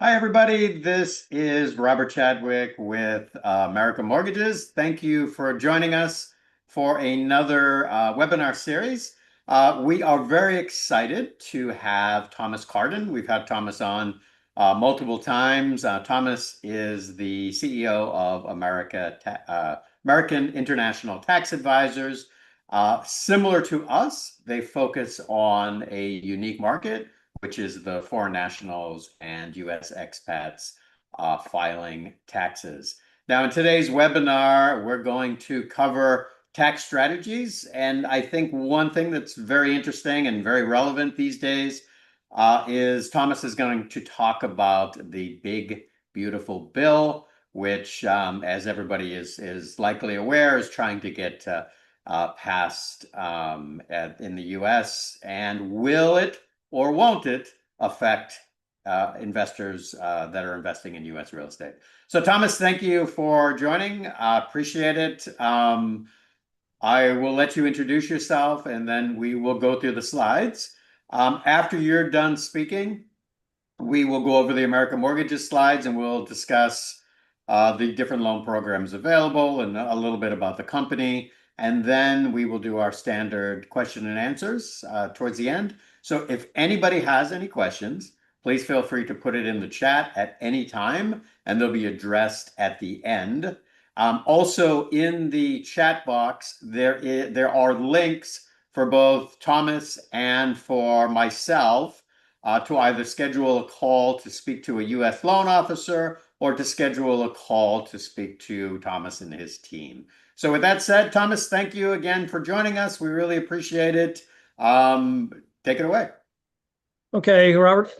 Hi, everybody. This is Robert Chadwick with American Mortgages. Thank you for joining us for another webinar series. We are very excited to have Thomas Carden. We've had Thomas on multiple times. Thomas is the CEO of American International Tax Advisors. Similar to us, they focus on a unique market, which is the foreign nationals and US expats filing taxes. Now, in today's webinar, we're going to cover tax strategies. And I think one thing that's very interesting and very relevant these days is Thomas is going to talk about the big, beautiful bill, which, as everybody is likely aware, is trying to get passed in the US. And will it or won't it affect investors that are investing in US real estate? So Thomas, thank you for joining. Appreciate it. I will let you introduce yourself and then we will go through the slides. After you're done speaking, we will go over the American Mortgages slides and we'll discuss the different loan programs available and a little bit about the company. And then we will do our standard question and answers towards the end. So if anybody has any questions, please feel free to put it in the chat at any time, and they'll be addressed at the end. Also, in the chat box, there are links for both Thomas and for myself to either schedule a call to speak to a U.S. loan officer or to schedule a call to speak to Thomas and his team. So with that said, Thomas, thank you again for joining us. We really appreciate it. Take it away. Okay, Robert,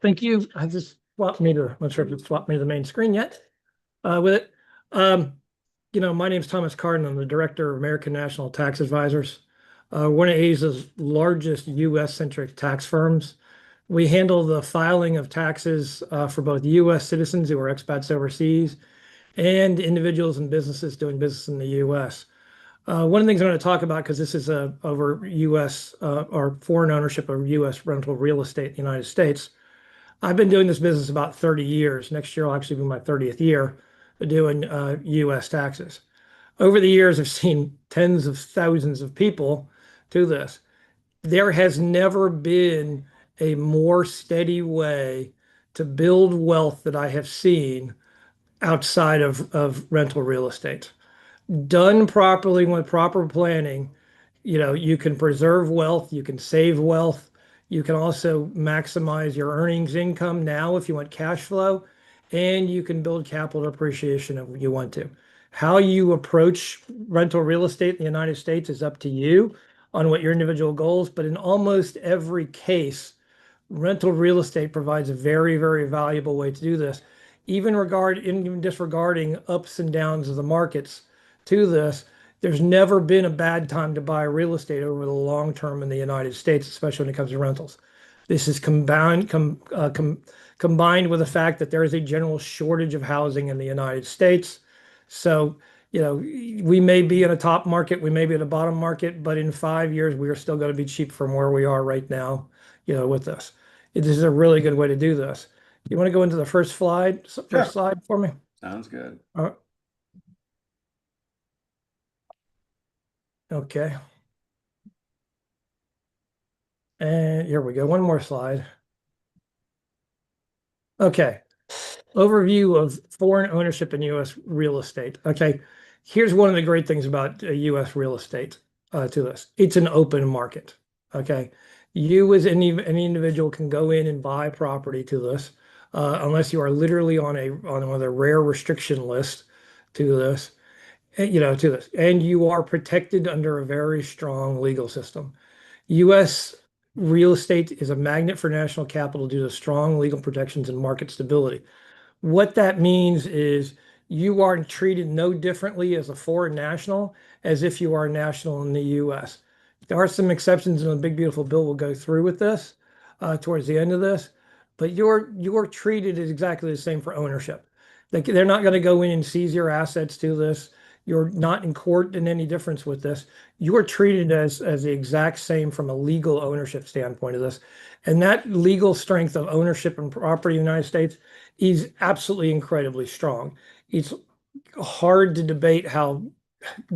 thank you. I just swapped me to, I'm not sure if it swapped me to the main screen yet with it. My name is Thomas Carden. I'm the director of American National Tax Advisors, one of Asia's largest U.S.-centric tax firms. We handle the filing of taxes for both U.S. citizens who are expats overseas and individuals and businesses doing business in the U.S. One of the things I'm going to talk about, because this is over U.S. or foreign ownership of U.S. rental real estate in the United States. I've been doing this business about 30 years. Next year will actually be my 30th year doing U.S. taxes. Over the years, I've seen tens of thousands of people do this. There has never been a more steady way to build wealth that I have seen outside of rental real estate. Done properly with proper planning, you can preserve wealth, you can save wealth, you can also maximize your earnings income now if you want cash flow, and you can build capital appreciation if you want to. How you approach rental real estate in the United States is up to you on what your individual goals, but in almost every case, rental real estate provides a very, very valuable way to do this, even disregarding ups and downs of the markets to this. There's never been a bad time to buy real estate over the long term in the United States, especially when it comes to rentals. This is combined with the fact that there is a general shortage of housing in the United States. So, we may be in a top market, we may be in a bottom market, but in 5 years, we are still going to be cheap from where we are right now, with this. This is a really good way to do this. You want to go into the first slide for me? Sounds good. All right. Okay. And here we go. One more slide. Okay. Overview of foreign ownership in U.S. real estate. Okay. Here's one of the great things about U.S. real estate to this. It's an open market. Okay. You as any individual can go in and buy property to this unless you are literally on one of the rare restriction list to this. And you are protected under a very strong legal system. U.S. real estate is a magnet for national capital due to strong legal protections and market stability. What that means is you are treated no differently as a foreign national as if you are a national in the U.S. There are some exceptions in the Big Beautiful Bill we'll go through with this towards the end of this, but you're treated as exactly the same for ownership. They're not going to go in and seize your assets to this. You're not in court in any difference with this. You are treated as the exact same from a legal ownership standpoint of this. And that legal strength of ownership and property in the United States is absolutely incredibly strong. It's hard to debate how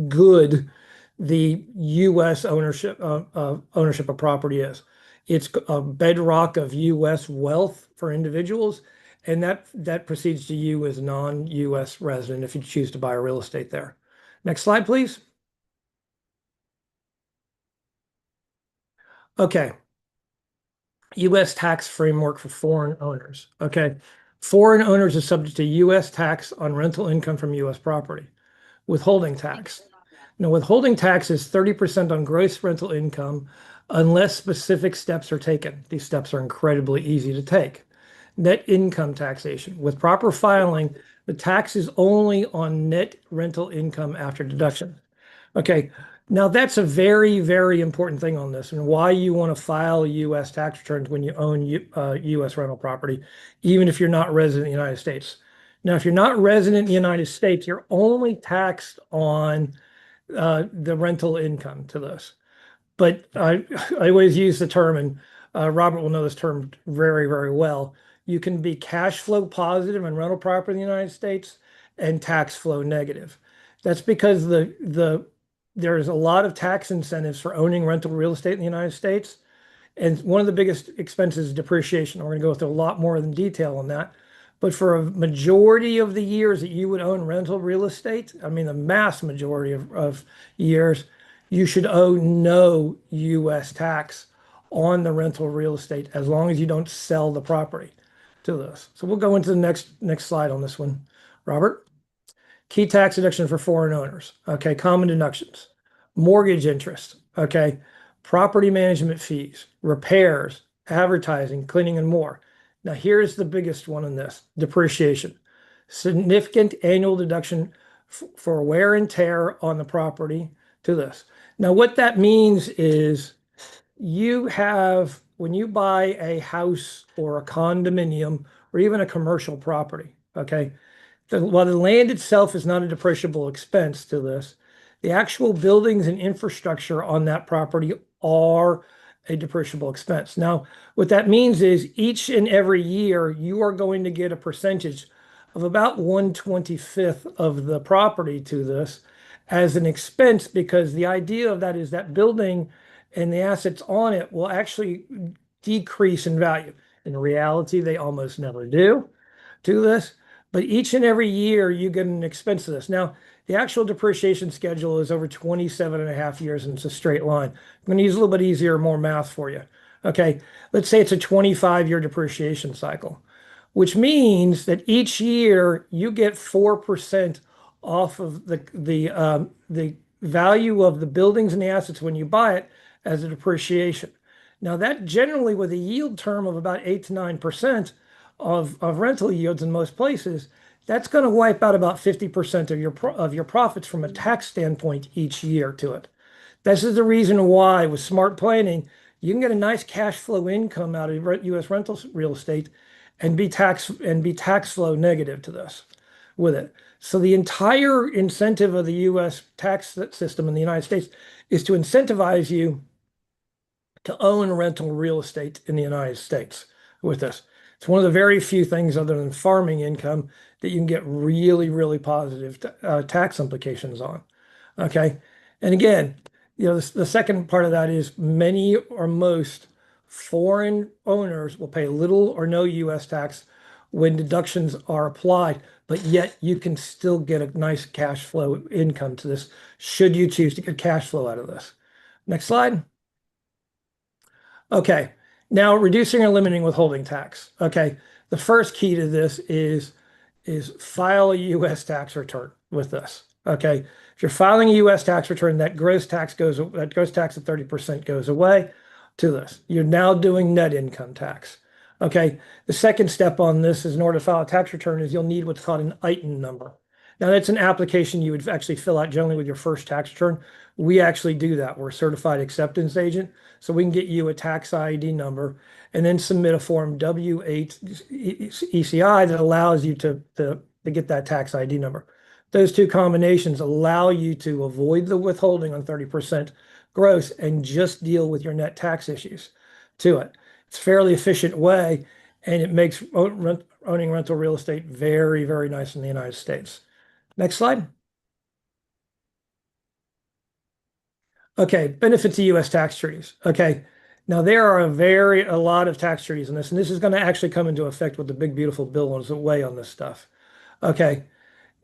good the U.S. ownership of property is. It's a bedrock of U.S. wealth for individuals, and that precedes to you as non-U.S. resident if you choose to buy real estate there. Next slide, please. Okay, U.S. tax framework for foreign owners. Okay, foreign owners are subject to U.S. tax on rental income from U.S. property. Withholding tax. Now, withholding tax is 30% on gross rental income unless specific steps are taken. These steps are incredibly easy to take. Net income taxation. With proper filing, the tax is only on net rental income after deduction. Okay, now that's a very, very important thing on this and why you want to file U.S. tax returns when you own U.S. rental property, even if you're not resident in the United States. Now, if you're not resident in the United States, you're only taxed on the rental income to this. But I always use the term, and Robert will know this term very, very well. You can be cash flow positive in rental property in the United States and tax flow negative. That's because there's a lot of tax incentives for owning rental real estate in the United States. And one of the biggest expenses is depreciation. We're going to go through a lot more in detail on that. But for a majority of the years that you would own rental real estate, I mean, the mass majority of years, you should owe no U.S. tax on the rental real estate as long as you don't sell the property to this. So we'll go into the next slide on this one. Robert? Key tax deduction for foreign owners. Okay, common deductions. Mortgage interest. Okay, property management fees, repairs, advertising, cleaning, and more. Now, here's the biggest one in this, depreciation. Significant annual deduction for wear and tear on the property to this. Now, what that means is when you buy a house or a condominium or even a commercial property, okay, while the land itself is not a depreciable expense to this, the actual buildings and infrastructure on that property are a depreciable expense. Now, what that means is each and every year you are going to get a percentage of about 1/25th of the property to this as an expense, because the idea of that is that building and the assets on it will actually decrease in value. In reality, they almost never do to this, but each and every year you get an expense of this. Now, the actual depreciation schedule is over 27 and a half years, and it's a straight line. I'm going to use a little bit easier, more math for you. Okay, let's say it's a 25-year depreciation cycle, which means that each year you get 4% off of the value of the buildings and the assets when you buy it as a depreciation. Now, that generally, with a yield term of about 8 to 9% of rental yields in most places, that's going to wipe out about 50% of your profits from a tax standpoint each year to it. This is the reason why, with smart planning, you can get a nice cash flow income out of U.S. rental real estate and be tax flow negative to this with it. So the entire incentive of the U.S. tax system in the United States is to incentivize you to own rental real estate in the United States with this. It's one of the very few things other than farming income that you can get really, really positive tax implications on. Okay. And again, the second part of that is many or most foreign owners will pay little or no U.S. tax when deductions are applied, but yet you can still get a nice cash flow income to this should you choose to get cash flow out of this. Next slide. Okay, now reducing or limiting withholding tax. Okay, the first key to this is file a U.S. tax return with this. Okay, if you're filing a U.S. tax return, that gross tax at 30% goes away to this. You're now doing net income tax. Okay, the second step on this is in order to file a tax return is you'll need what's called an item number. Now that's an application you would actually fill out generally with your first tax return. We actually do that. We're a certified acceptance agent, so we can get you a tax ID number and then submit a form W-8 ECI that allows you to get that tax ID number. Those two combinations allow you to avoid the withholding on 30% gross and just deal with your net tax issues to it. It's a fairly efficient way, and it makes owning rental real estate very, very nice in the United States. Next slide. Okay, benefits of U.S. tax treaties. Okay, now there are a lot of tax treaties in this, and this is going to actually come into effect with the big beautiful bill on its way on this stuff. Okay,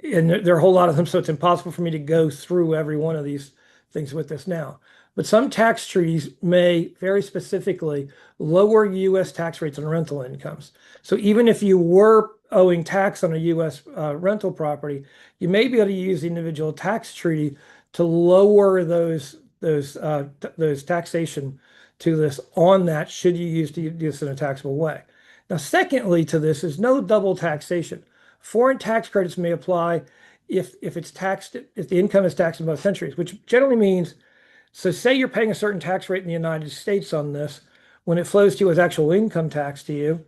and there are a whole lot of them, so it's impossible for me to go through every one of these things with this now. But some tax treaties may very specifically lower U.S. tax rates on rental incomes. So even if you were owing tax on a U.S. Rental property, you may be able to use the individual tax treaty to lower those taxation to this on that should you use this in a taxable way. Now, secondly to this is no double taxation. Foreign tax credits may apply if the income is taxed in both countries, which generally means, so say you're paying a certain tax rate in the United States on this, when it flows to you as actual income tax to you,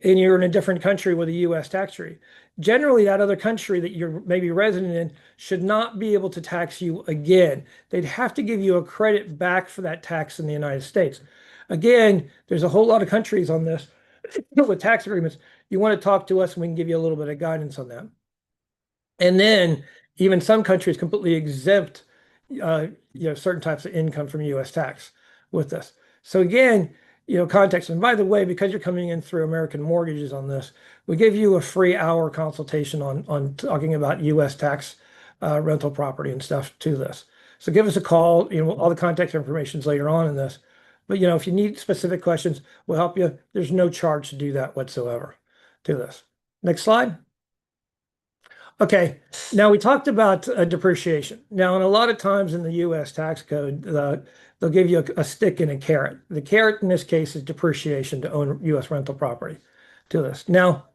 and you're in a different country with a U.S. tax rate. Generally, that other country that you're maybe resident in should not be able to tax you again. They'd have to give you a credit back for that tax in the United States. Again, there's a whole lot of countries on this with tax agreements. You want to talk to us and we can give you a little bit of guidance on that. And then even some countries completely exempt certain types of income from U.S. tax with this. So again, context. And by the way, because you're coming in through American Mortgages on this, we give you a free hour consultation on talking about U.S. tax rental property and stuff to this. So give us a call. All the contact information is later on in this. But if you need specific questions, we'll help you. There's no charge to do that whatsoever to this. Next slide. Okay, now we talked about depreciation. Now, and a lot of times in the U.S. tax code, they'll give you a stick and a carrot. The carrot in this case is depreciation to own U.S. rental property to this. Now,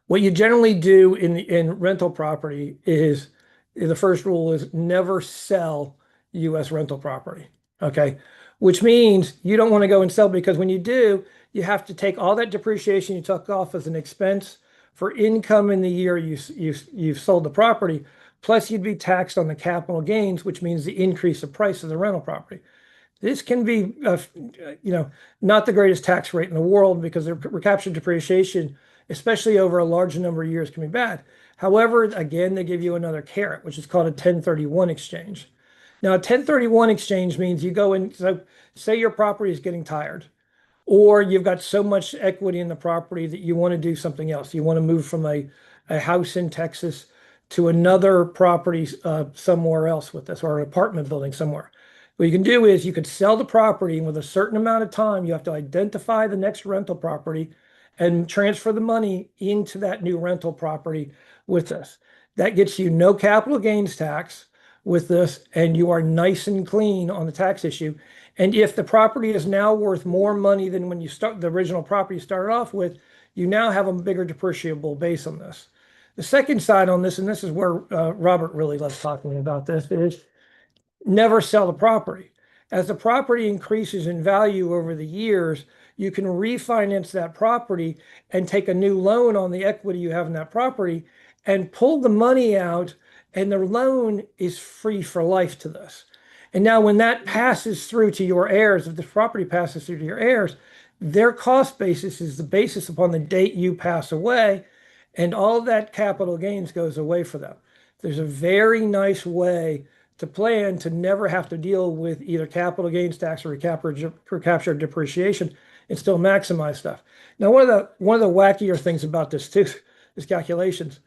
what you generally do in rental property is the first rule is never sell U.S. rental property. Okay, which means you don't want to go and sell because when you do, you have to take all that depreciation you took off as an expense for income in the year you've sold the property, plus you'd be taxed on the capital gains, which means the increase of price of the rental property. This can be, not the greatest tax rate in the world because the recaptured depreciation, especially over a large number of years, can be bad. However, again, they give you another carrot, which is called a 1031 exchange. Now, a 1031 exchange means you go in, so say your property is getting tired, or you've got so much equity in the property that you want to do something else. You want to move from a house in Texas to another property somewhere else with this, or an apartment building somewhere. What you can do is you could sell the property, and with a certain amount of time, you have to identify the next rental property and transfer the money into that new rental property with this. That gets you no capital gains tax with this, and you are nice and clean on the tax issue. And if the property is now worth more money than when the original property started off with, you now have a bigger depreciable base on this. The second side on this, and this is where Robert really loves talking about this, is never sell the property. As the property increases in value over the years, you can refinance that property and take a new loan on the equity you have in that property and pull the money out, and the loan is free for life to this. And now when that passes through to your heirs, if the property passes through to your heirs, their cost basis is the basis upon the date you pass away, and all that capital gains goes away for them. There's a very nice way to plan to never have to deal with either capital gains tax or recapture depreciation and still maximize stuff. Now, one of the wackier things about this too is calculations.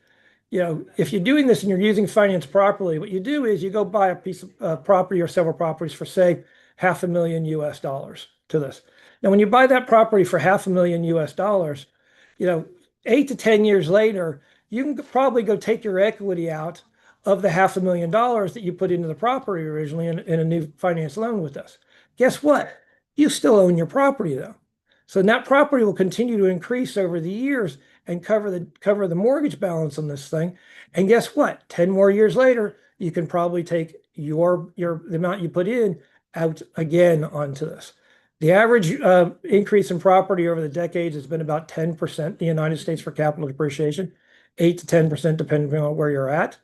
If you're doing this and you're using finance properly, what you do is you go buy a piece of property or several properties for, say, $500,000 US to this. Now, when you buy that property for $500,000 US, 8 to 10 years later, you can probably go take your equity out of the $500,000 that you put into the property originally in a new finance loan with us. Guess what? You still own your property though. So that property will continue to increase over the years and cover the mortgage balance on this thing. And guess what? 10 more years later, you can probably take the amount you put in out again onto this. The average increase in property over the decades has been about 10% in the United States for capital depreciation, 8 to 10% depending on where you're at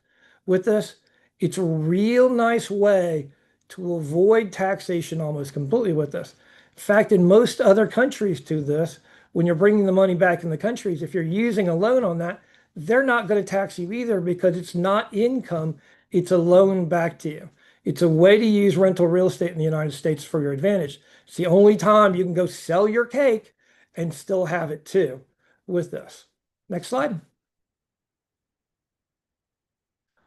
with this. It's a real nice way to avoid taxation almost completely with this. In fact, in most other countries to this, when you're bringing the money back in the countries, if you're using a loan on that, they're not going to tax you either because it's not income, it's a loan back to you. It's a way to use rental real estate in the United States for your advantage. It's the only time you can go sell your cake and still have it too with this. Next slide.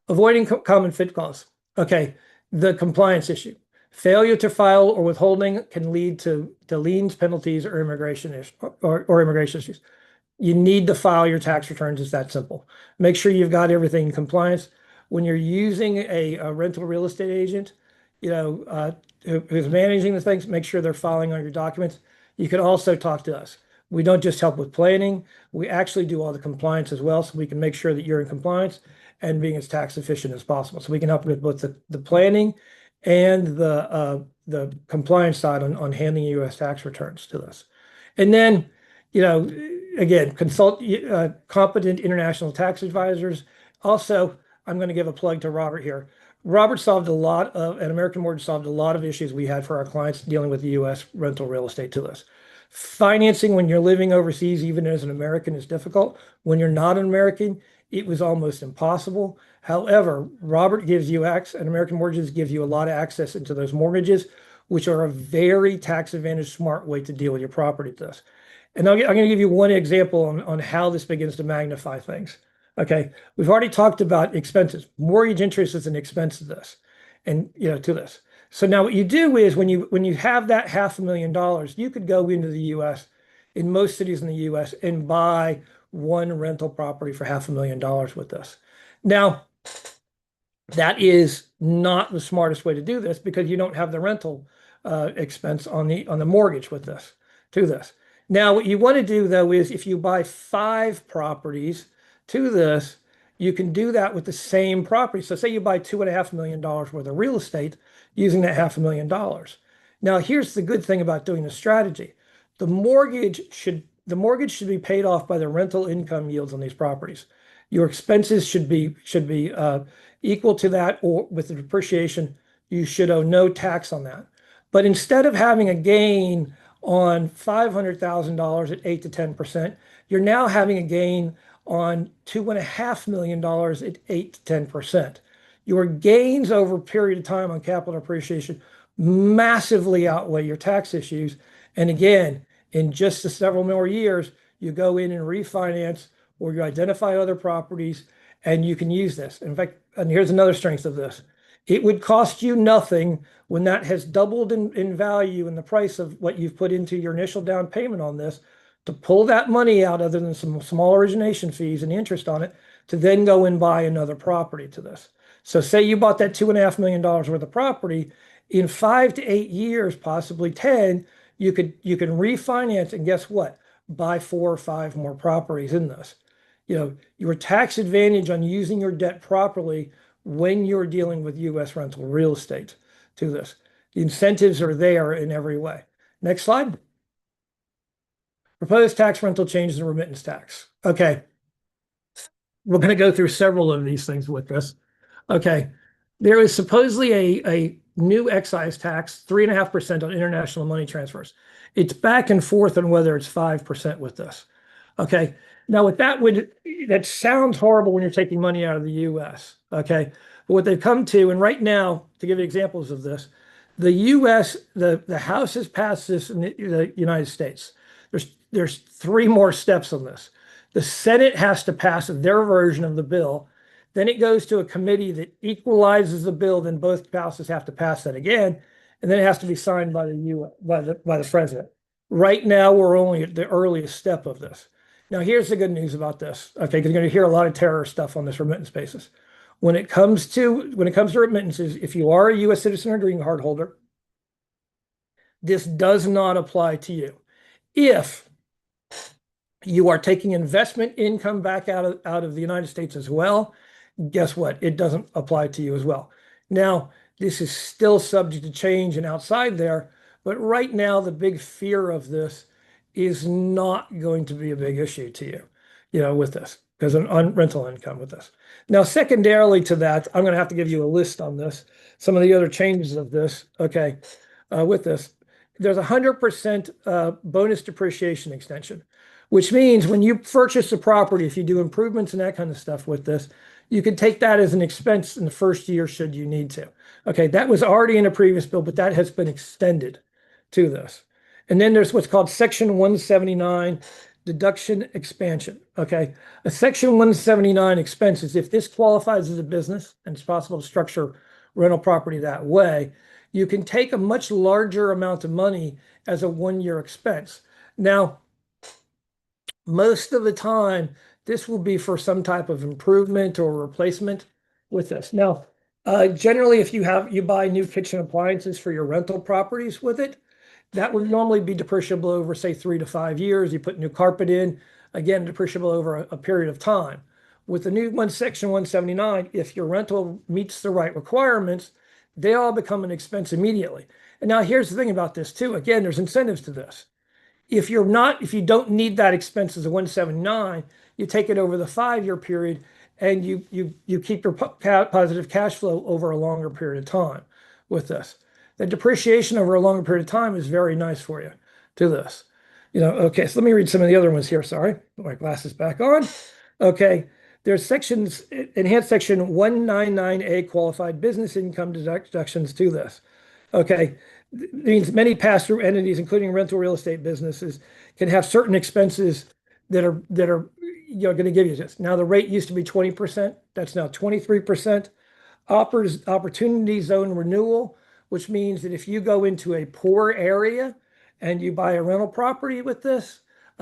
Avoiding common pitfalls. Okay, the compliance issue. Failure to file or withholding can lead to liens, penalties, or immigration issues. You need to file your tax returns. It's that simple. Make sure you've got everything in compliance. When you're using a rental real estate agent, who's managing the things, make sure they're filing on your documents. You can also talk to us. We don't just help with planning. We actually do all the compliance as well, so we can make sure that you're in compliance and being as tax efficient as possible. So we can help with both the planning and the compliance side on handling U.S. tax returns to this. And then, again, consult competent international tax advisors. Also, I'm going to give a plug to Robert here. Robert solved and American Mortgage solved a lot of issues we had for our clients dealing with the U.S. rental real estate to this. Financing when you're living overseas, even as an American, is difficult. When you're not an American, it was almost impossible. However, Robert gives you and American Mortgages gives you a lot of access into those mortgages, which are a very tax advantage, smart way to deal with your property to this. And I'm going to give you one example on how this begins to magnify things. Okay, we've already talked about expenses. Mortgage interest is an expense to this, and to this. So now what you do is when you have that $500,000, you could go into the U.S. in most cities in the U.S. and buy one rental property for $500,000 with this. Now, that is not the smartest way to do this because you don't have the rental expense on the mortgage with this to this. Now, what you want to do though is if you buy 5 properties to this, you can do that with the same property. So say you buy $2.5 million worth of real estate using that $500,000. Now, here's the good thing about doing the strategy. The mortgage should be paid off by the rental income yields on these properties. Your expenses should be equal to that, or with the depreciation, you should owe no tax on that. But instead of having a gain on $500,000 at 8 to 10%, you're now having a gain on $2.5 million at 8 to 10%. Your gains over a period of time on capital appreciation massively outweigh your tax issues. And again, in just several more years, you go in and refinance or you identify other properties and you can use this. In fact, and here's another strength of this. It would cost you nothing when that has doubled in value in the price of what you've put into your initial down payment on this to pull that money out other than some small origination fees and interest on it to then go and buy another property to this. So say you bought that $2.5 million worth of property in 5 to 8 years, possibly 10, you can refinance and guess what? Buy 4 or 5 more properties in this. Your tax advantage on using your debt properly when you're dealing with U.S. rental real estate to this. The incentives are there in every way. Next slide. Proposed tax rental changes in remittance tax. Okay. We're going to go through several of these things with this. Okay. There is supposedly a new excise tax, 3.5% on international money transfers. It's back and forth on whether it's 5% with this. Okay. Now, that sounds horrible when you're taking money out of the U.S. Okay. But what they've come to, and right now, to give you examples of this, the U.S., the House has passed this in the United States. There's 3 more steps on this. The Senate has to pass their version of the bill. Then it goes to a committee that equalizes the bill. Then both houses have to pass that again, and then it has to be signed by the president. Right now, we're only at the earliest step of this. Now, here's the good news about this. Okay, because you're going to hear a lot of terror stuff on this remittance basis. When it comes to remittances, if you are a U.S. citizen or green card holder, this does not apply to you. If you are taking investment income back out of the United States as well, guess what? It doesn't apply to you as well. Now, this is still subject to change and outside there, but right now the big fear of this is not going to be a big issue to you, with this, because on rental income with this. Now, secondarily to that, I'm going to have to give you a list on this. Some of the other changes of this, okay, with this. There's 100% bonus depreciation extension. which means when you purchase a property, if you do improvements and that kind of stuff with this, you can take that as an expense in the first year should you need to. Okay, that was already in a previous bill, but that has been extended to this. And then there's what's called Section 179 deduction expansion. Okay, a Section 179 expenses, if this qualifies as a business and it's possible to structure rental property that way, you can take a much larger amount of money as a 1 year expense. Now, most of the time, this will be for some type of improvement or replacement with this. Now, generally, if you buy new kitchen appliances for your rental properties with it, that would normally be depreciable over, say, 3 to 5 years. You put new carpet in, again, depreciable over a period of time. With the new Section 179, if your rental meets the right requirements, they all become an expense immediately. And now here's the thing about this too. Again, there's incentives to this. If you don't need that expense as a 179, you take it over the 5 year period and you keep your positive cash flow over a longer period of time with this. The depreciation over a longer period of time is very nice for you to this. Okay, so let me read some of the other ones here. Sorry, put my glasses back on. Okay, there's sections, enhanced section 199A qualified business income deductions to this. Okay, means many pass-through entities, including rental real estate businesses, can have certain expenses that are going to give you this. Now the rate used to be 20%. That's now 23%. Offers opportunity zone renewal, which means that if you go into a poor area and you buy a rental property with this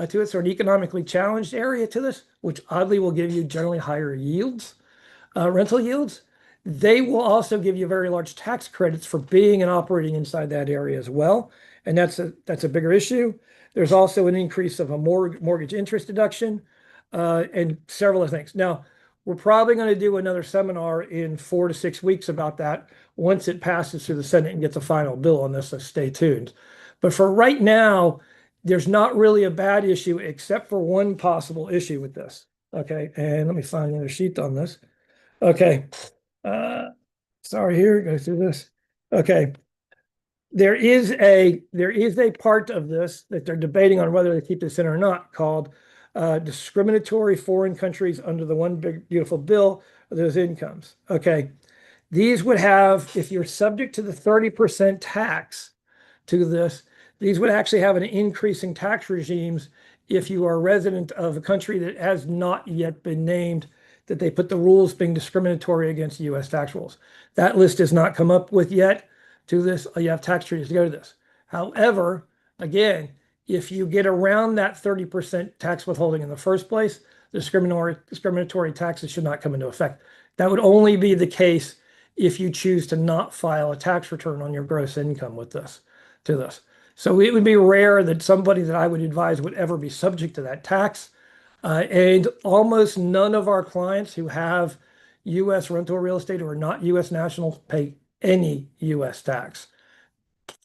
to it, or an economically challenged area to this, which oddly will give you generally higher yields, rental yields, they will also give you very large tax credits for being and operating inside that area as well. And that's a bigger issue. There's also an increase of a mortgage interest deduction and several other things. Now, we're probably going to do another seminar in 4 to 6 weeks about that once it passes through the Senate and gets a final bill on this, so stay tuned. But for right now, there's not really a bad issue except for one possible issue with this. Okay, and let me find another sheet on this. Okay. Sorry, here, go through this. Okay. There is a part of this that they're debating on whether to keep this in or not called discriminatory foreign countries under the one big beautiful bill of those incomes. Okay. These would have, if you're subject to the 30% tax to this, these would actually have an increasing tax regimes if you are a resident of a country that has not yet been named, that they put the rules being discriminatory against US tax rules. That list has not come up with yet to this. You have tax treaties to go to this. However, again, if you get around that 30% tax withholding in the first place, the discriminatory taxes should not come into effect. That would only be the case if you choose to not file a tax return on your gross income with this to this. So it would be rare that somebody that I would advise would ever be subject to that tax. And almost none of our clients who have US rental real estate or are not US nationals pay any US tax.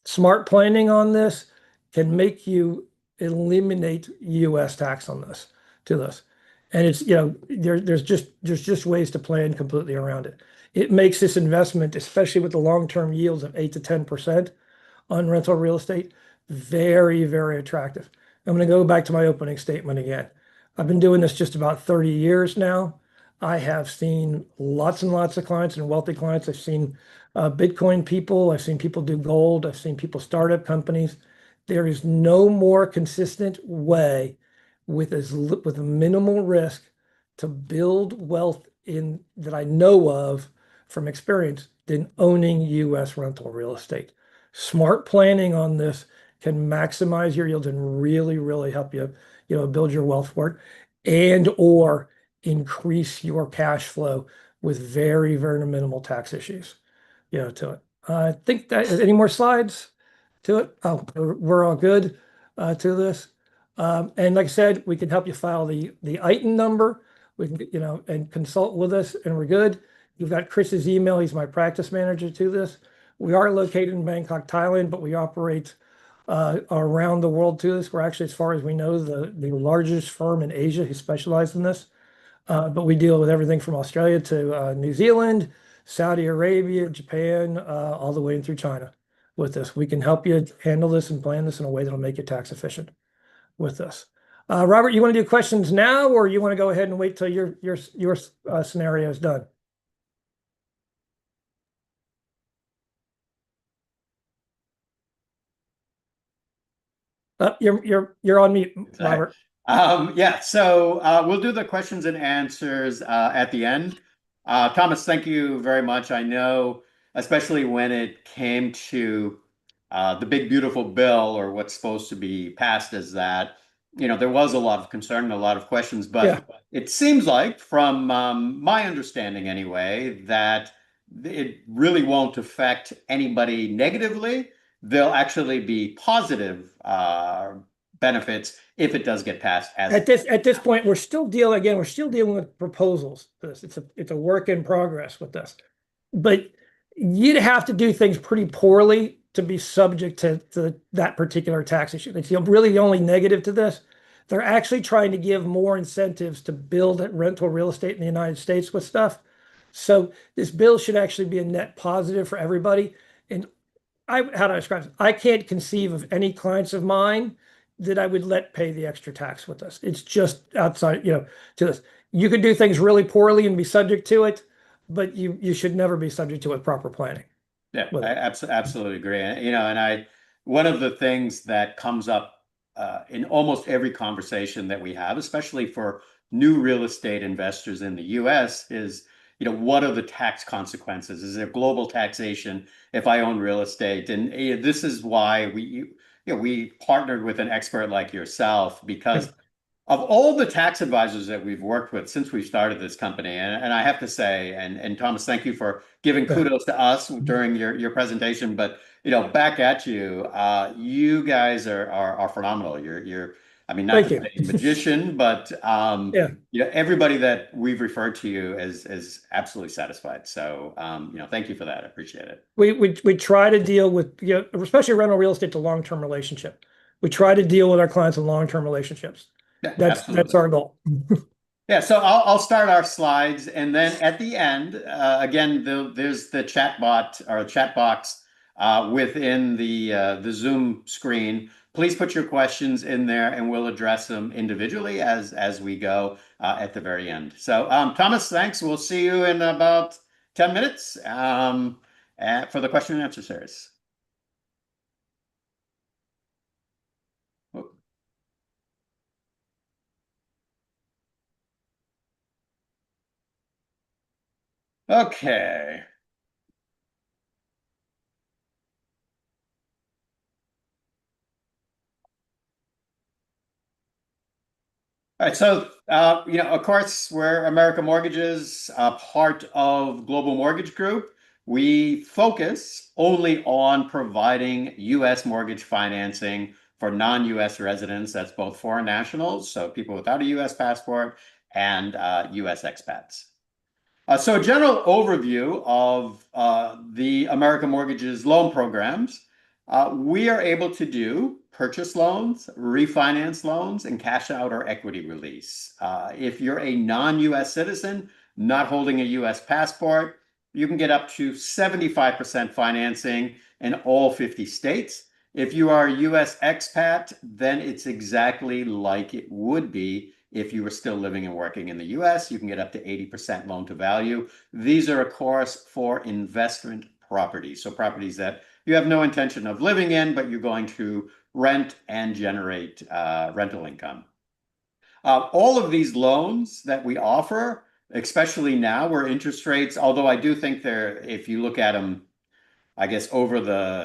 Smart planning on this can make you eliminate US tax on this to this. And it's, there's just ways to plan completely around it. It makes this investment, especially with the long-term yields of 8 to 10% on rental real estate, very, very attractive. I'm going to go back to my opening statement again. I've been doing this just about 30 years now. I have seen lots and lots of clients and wealthy clients. I've seen Bitcoin people. I've seen people do gold. I've seen people start up companies. There is no more consistent way with a minimal risk to build wealth in that I know of from experience than owning US rental real estate. Smart planning on this can maximize your yields and really, really help you, build your wealth for it and or increase your cash flow with very, very minimal tax issues, to it. I think that any more slides to it? Oh, we're all good to this. And like I said, we can help you file the ITIN number. We can, and consult with us, and we're good. You've got Chris's email. He's my practice manager to this. We are located in Bangkok, Thailand, but we operate around the world to this. We're actually, as far as we know, the largest firm in Asia who specializes in this. But we deal with everything from Australia to New Zealand, Saudi Arabia, Japan, all the way in through China with this. We can help you handle this and plan this in a way that'll make it tax efficient with this. Robert, you want to do questions now, or you want to go ahead and wait till your scenario is done? You're on mute, Okay. Robert. Yeah, so we'll do the questions and answers at the end. Thomas, thank you very much. I know, especially when it came to the big beautiful bill, or what's supposed to be passed as that, there was a lot of concern and a lot of questions, but Yeah. it seems like, from my understanding anyway, that it really won't affect anybody negatively. There'll actually be positive benefits if it does get passed as At this point, we're still dealing with proposals for this. It's a work in progress with this. But you'd have to do things pretty poorly to be subject to that particular tax issue. It's really the only negative to this. They're actually trying to give more incentives to build rental real estate in the United States with stuff. So this bill should actually be a net positive for everybody. And how do I describe it? I can't conceive of any clients of mine that I would let pay the extra tax with us. It's just outside, to this. You could do things really poorly and be subject to it, but you should never be subject to it proper planning Yeah, with I it. absolutely agree. One of the things that comes up in almost every conversation that we have, especially for new real estate investors in the US, is, what are the tax consequences? Is there global taxation if I own real estate? And this is why we partnered with an expert like yourself, Yeah. because of all the tax advisors that we've worked with since we started this company, and I have to say, and Thomas, thank you for giving Yeah. kudos to us during your presentation. But back at you, you guys are phenomenal. I mean, not Thank to you. say magician, but Yeah. everybody that we've referred to you is absolutely satisfied. So thank you for that. I appreciate it. We try to deal with, especially rental real estate, to long-term relationship. We try to deal with our clients in long-term relationships. Yeah, That's absolutely. our goal. Yeah, so I'll start our slides, and then at the end, again, there's the chat bot or chat box within the Zoom screen. Please put your questions in there, and we'll address them individually as we go at the very end. So, Thomas, thanks. We'll see you in about 10 minutes for the question and answer series. Okay. All right, so of course, we're America Mortgages, part of Global Mortgage Group. We focus only on providing U.S. mortgage financing for non-U.S. residents. That's both foreign nationals, so people without a U.S. passport, and U.S. expats. So a general overview of the American Mortgages loan programs. We are able to do purchase loans, refinance loans, and cash out or equity release. If you're a non-US citizen, not holding a US passport, you can get up to 75% financing in all 50 states. If you are a US expat, then it's exactly like it would be if you were still living and working in the US. You can get up to 80% loan to value. These are, of course, for investment properties. So properties that you have no intention of living in, but you're going to rent and generate rental income. All of these loans that we offer, especially now where interest rates, although I do think if you look at them, I guess over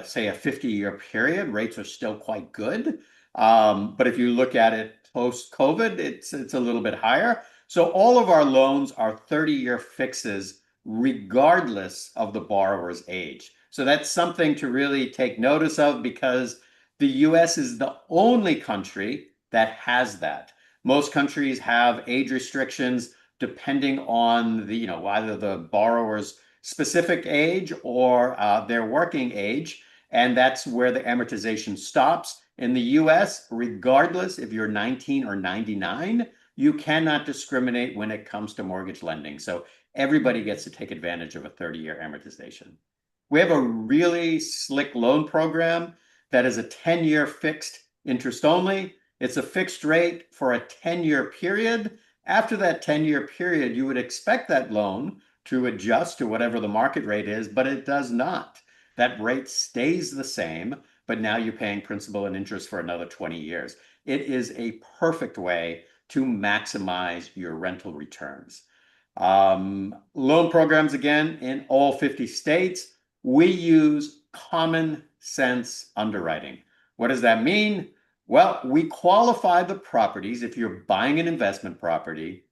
say, a 50-year period, rates are still quite good. But if you look at it post-COVID, it's a little bit higher. So all of our loans are 30-year fixes, regardless of the borrower's age. So that's something to really take notice of, because the US is the only country that has that. Most countries have age restrictions depending on either the borrower's specific age or their working age, and that's where the amortization stops. In the US, regardless if you're 19 or 99, you cannot discriminate when it comes to mortgage lending. So everybody gets to take advantage of a 30-year amortization. We have a really slick loan program that is a 10-year fixed interest only. It's a fixed rate for a 10-year period. After that 10-year period, you would expect that loan to adjust to whatever the market rate is, but it does not. That rate stays the same, but now you're paying principal and interest for another 20 years. It is a perfect way to maximize your rental returns. Loan programs, again, in all 50 states. We use common sense underwriting. What does that mean? Well, we qualify the properties, if you're buying an investment property,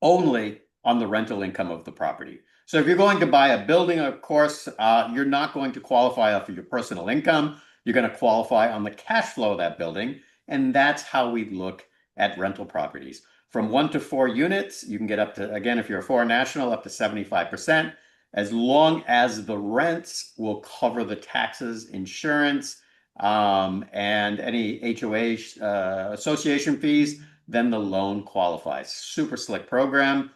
only on the rental income of the property. So if you're going to buy a building, of course, you're not going to qualify off of your personal income. You're going to qualify on the cash flow of that building. And that's how we look at rental properties. From 1 to 4 units, you can get up to, again, if you're a foreign national, up to 75%, as long as the rents will cover the taxes, insurance, and any HOA association fees, then the loan qualifies. Super slick program.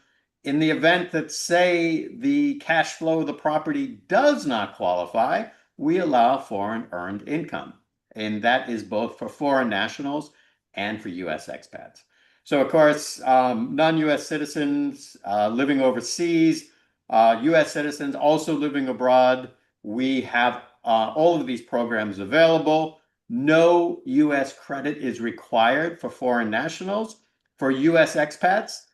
In the event that, say, the cash flow of the property does not qualify, we allow foreign earned income. And that is both for foreign nationals and for US expats. So, of course, non-US citizens living overseas, US citizens also living abroad, we have all of these programs available. No US credit is required for foreign nationals. For US expats,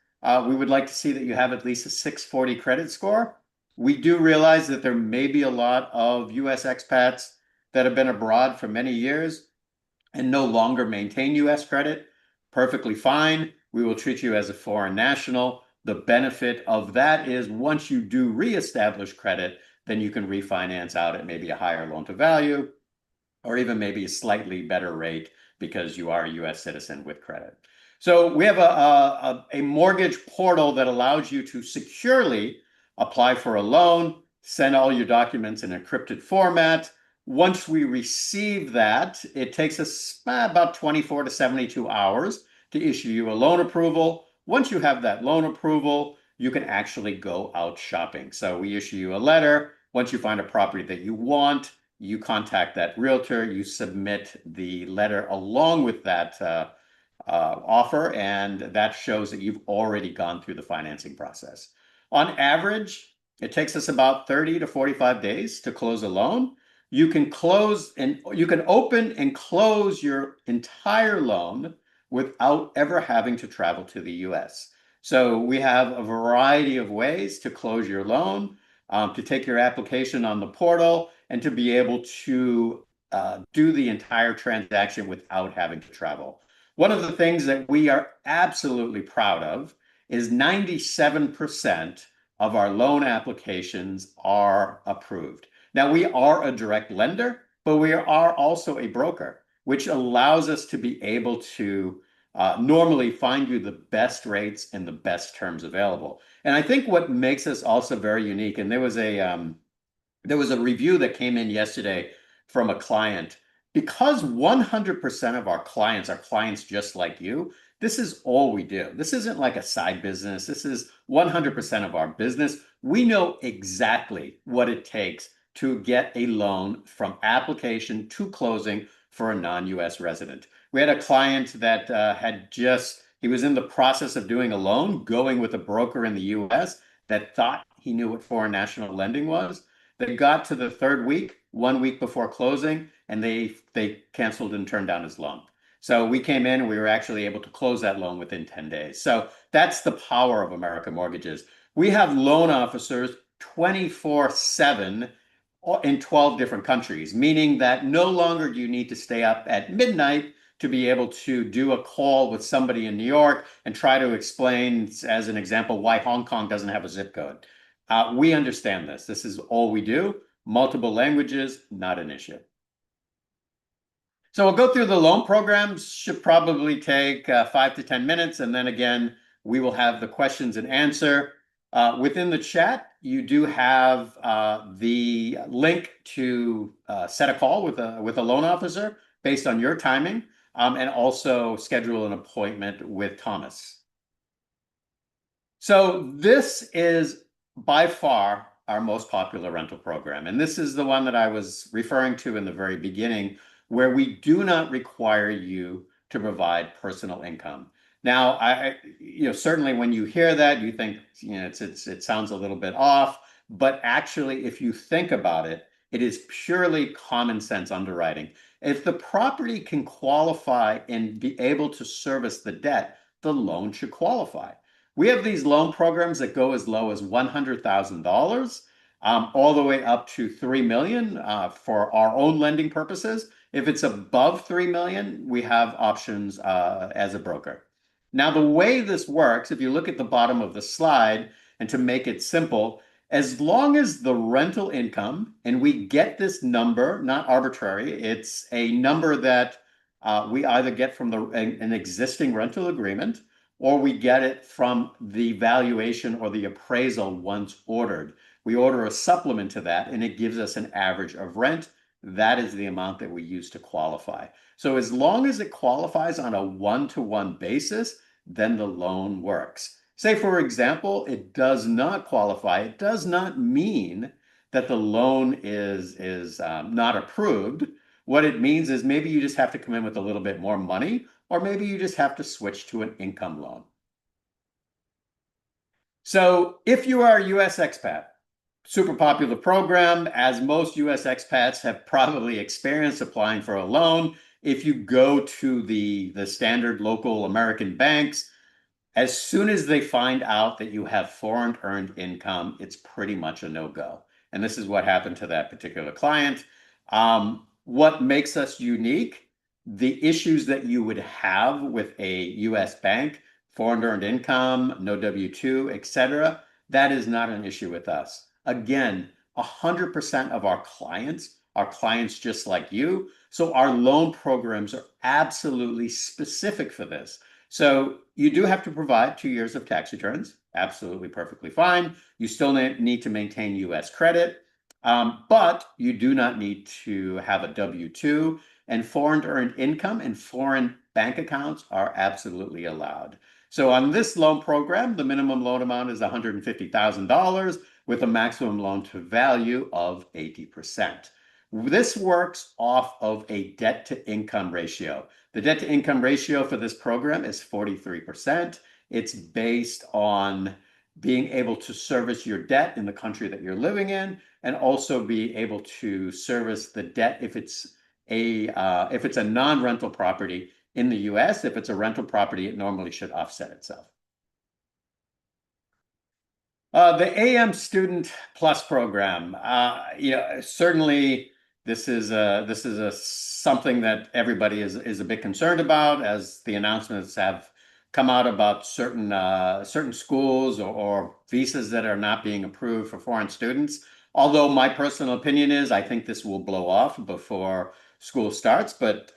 we would like to see that you have at least a 640 credit score. We do realize that there may be a lot of US expats that have been abroad for many years and no longer maintain US credit. Perfectly fine. We will treat you as a foreign national. The benefit of that is once you do reestablish credit, then you can refinance out at maybe a higher loan to value or even maybe a slightly better rate because you are a US citizen with credit. So we have a mortgage portal that allows you to securely apply for a loan, send all your documents in encrypted format. Once we receive that, it takes us about 24 to 72 hours to issue you a loan approval. Once you have that loan approval, you can actually go out shopping. So we issue you a letter. Once you find a property that you want, you contact that realtor, you submit the letter along with that offer, and that shows that you've already gone through the financing process. On average, it takes us about 30 to 45 days to close a loan. You can open and close your entire loan without ever having to travel to the US. So we have a variety of ways to close your loan, to take your application on the portal, and to be able to do the entire transaction without having to travel. One of the things that we are absolutely proud of is 97% of our loan applications are approved. Now, we are a direct lender, but we are also a broker, which allows us to be able to normally find you the best rates and the best terms available. And I think what makes us also very unique, and there was a review that came in yesterday from a client. Because 100% of our clients are clients just like you, this is all we do. This isn't like a side business. This is 100% of our business. We know exactly what it takes to get a loan from application to closing for a non-US resident. We had a client that he was in the process of doing a loan, going with a broker in the US that thought he knew what foreign national lending was. They got to the third week, 1 week before closing, and they canceled and turned down his loan. So we came in and we were actually able to close that loan within 10 days. So that's the power of American Mortgages. We have loan officers 24/7 in 12 different countries, meaning that no longer do you need to stay up at midnight to be able to do a call with somebody in New York and try to explain, as an example, why Hong Kong doesn't have a zip code. We understand this. This is all we do. Multiple languages, not an issue. So we'll go through the loan programs, should probably take 5 to 10 minutes. And then again, we will have the questions and answer. Within the chat, you do have the link to set a call with a loan officer based on your timing, and also schedule an appointment with Thomas. So this is by far our most popular rental program. And this is the one that I was referring to in the very beginning, where we do not require you to provide personal income. Now, certainly when you hear that, you think, it sounds a little bit off, but actually, if you think about it, it is purely common sense underwriting. If the property can qualify and be able to service the debt, the loan should qualify. We have these loan programs that go as low as $100,000, all the way up to 3 million for our own lending purposes. If it's above 3 million, we have options as a broker. Now, the way this works, if you look at the bottom of the slide, and to make it simple, as long as the rental income, and we get this number, not arbitrary, it's a number that we either get from an existing rental agreement, or we get it from the valuation or the appraisal once ordered. We order a supplement to that, and it gives us an average of rent. That is the amount that we use to qualify. So as long as it qualifies on a one-to-one basis, then the loan works. Say, for example, it does not qualify. It does not mean that the loan is not approved. What it means is maybe you just have to come in with a little bit more money, or maybe you just have to switch to an income loan. So if you are a US expat, super popular program, as most US expats have probably experienced applying for a loan. If you go to the standard local American banks, as soon as they find out that you have foreign earned income, it's pretty much a no-go. And this is what happened to that particular client. What makes us unique? The issues that you would have with a US bank, foreign earned income, no W-2, etc., that is not an issue with us. Again, 100% of our clients are clients just like you. So our loan programs are absolutely specific for this. So you do have to provide 2 years of tax returns. Absolutely perfectly fine. You still need to maintain US credit, but you do not need to have a W-2, and foreign earned income and foreign bank accounts are absolutely allowed. So on this loan program, the minimum loan amount is $150,000 with a maximum loan to value of 80%. This works off of a debt to income ratio. The debt to income ratio for this program is 43%. It's based on being able to service your debt in the country that you're living in, and also be able to service the debt if it's a non-rental property in the US. If it's a rental property, it normally should offset itself. The AM Student Plus program, certainly this is something that everybody is a bit concerned about, as the announcements have come out about certain schools or visas that are not being approved for foreign students. Although my personal opinion is I think this will blow off before school starts. But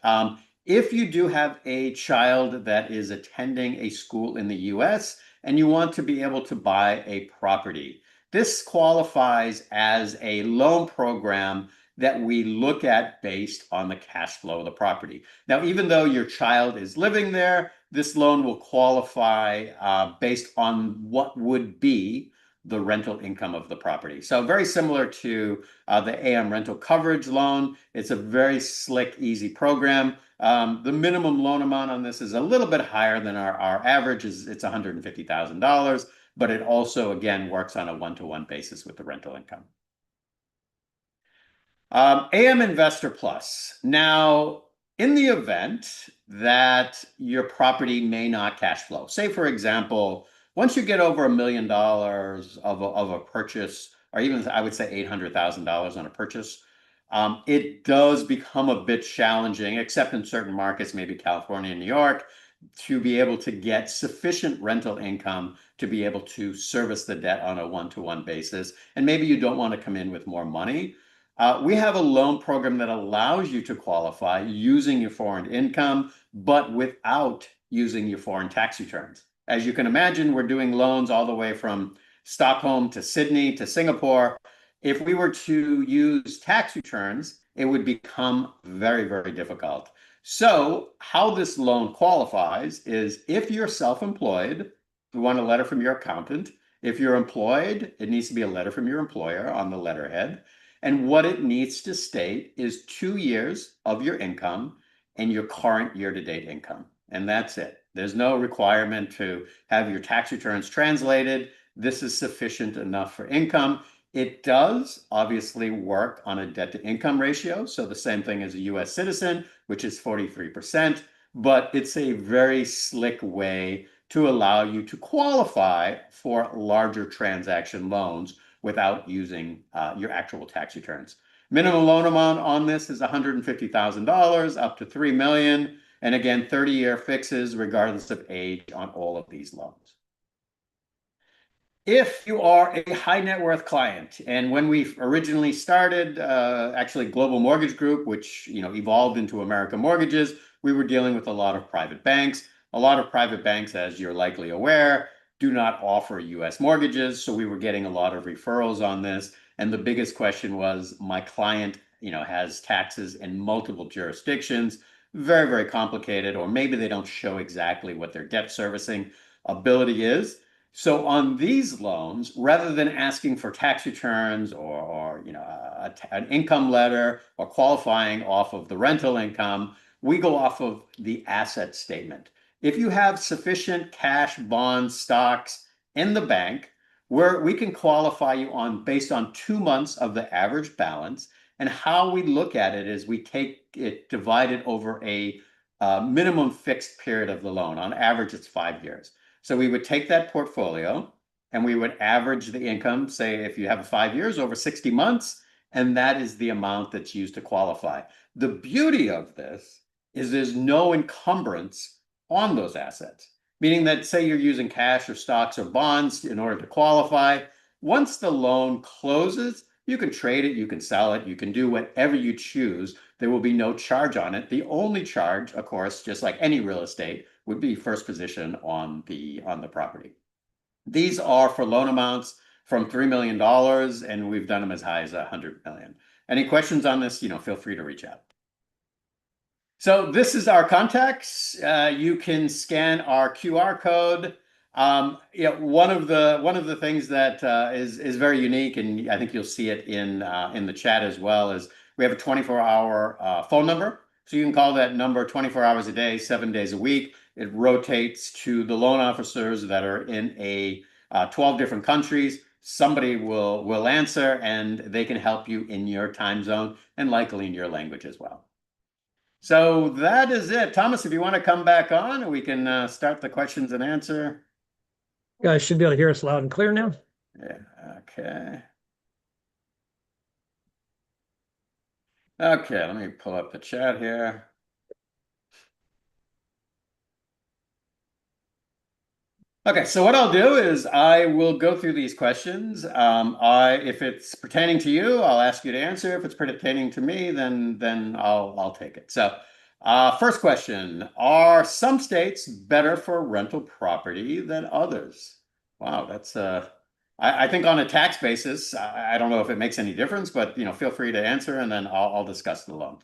if you do have a child that is attending a school in the US and you want to be able to buy a property, this qualifies as a loan program that we look at based on the cash flow of the property. Now, even though your child is living there, this loan will qualify based on what would be the rental income of the property. So very similar to the AM rental coverage loan. It's a very slick, easy program. The minimum loan amount on this is a little bit higher than our average. It's $150,000, but it also, again, works on a one-to-one basis with the rental income. AM Investor Plus. Now, in the event that your property may not cash flow, say, for example, once you get over $1 million of a purchase, or even I would say $800,000 on a purchase, it does become a bit challenging, except in certain markets, maybe California and New York, to be able to get sufficient rental income to be able to service the debt on a one-to-one basis. And maybe you don't want to come in with more money. We have a loan program that allows you to qualify using your foreign income, but without using your foreign tax returns. As you can imagine, we're doing loans all the way from Stockholm to Sydney to Singapore. If we were to use tax returns, it would become very, very difficult. So how this loan qualifies is if you're self-employed, we want a letter from your accountant. If you're employed, it needs to be a letter from your employer on the letterhead. And what it needs to state is 2 years of your income and your current year-to-date income. And that's it. There's no requirement to have your tax returns translated. This is sufficient enough for income. It does obviously work on a debt to income ratio. So the same thing as a US citizen, which is 43%, but it's a very slick way to allow you to qualify for larger transaction loans without using your actual tax returns. Minimum loan amount on this is $150,000 up to $3 million. And again, 30-year fixes regardless of age on all of these loans. If you are a high net worth client, and when we originally started, actually Global Mortgage Group, which evolved into American Mortgages, we were dealing with a lot of private banks. A lot of private banks, as you're likely aware, do not offer U.S. mortgages, so we were getting a lot of referrals on this. And the biggest question was, my client, has taxes in multiple jurisdictions, very, very complicated, or maybe they don't show exactly what their debt servicing ability is. So on these loans, rather than asking for tax returns or an income letter or qualifying off of the rental income, we go off of the asset statement. If you have sufficient cash, bonds, stocks in the bank, where we can qualify you on based on 2 months of the average balance. And how we look at it is we take it divided over a minimum fixed period of the loan. On average, it's 5 years. So we would take that portfolio and we would average the income, say if you have 5 years over 60 months, and that is the amount that's used to qualify. The beauty of this is there's no encumbrance on those assets, meaning that say you're using cash or stocks or bonds in order to qualify. Once the loan closes, you can trade it, you can sell it, you can do whatever you choose. There will be no charge on it. The only charge, of course, just like any real estate, would be first position on the property. These are for loan amounts from $3 million, and we've done them as high as $100 million. Any questions on this, feel free to reach out. So this is our contacts. You can scan our QR code. One of the things that is very unique, and I think you'll see it in the chat as well, is we have a 24-hour phone number. So you can call that number 24 hours a day, 7 days a week. It rotates to the loan officers that are in 12 different countries. Somebody will answer, and they can help you in your time zone and likely in your language as well. So that is it. Thomas, if you want to come back on, we can start the questions and answer. You guys should be able to hear us loud and clear now. Yeah, okay. Okay, let me pull up the chat here. Okay, so what I'll do is I will go through these questions. If it's pertaining to you, I'll ask you to answer. If it's pertaining to me, then I'll take it. So, first question: are some states better for rental property than others? Wow, that's I think on a tax basis, I don't know if it makes any difference, but feel free to answer, and then I'll discuss the loan.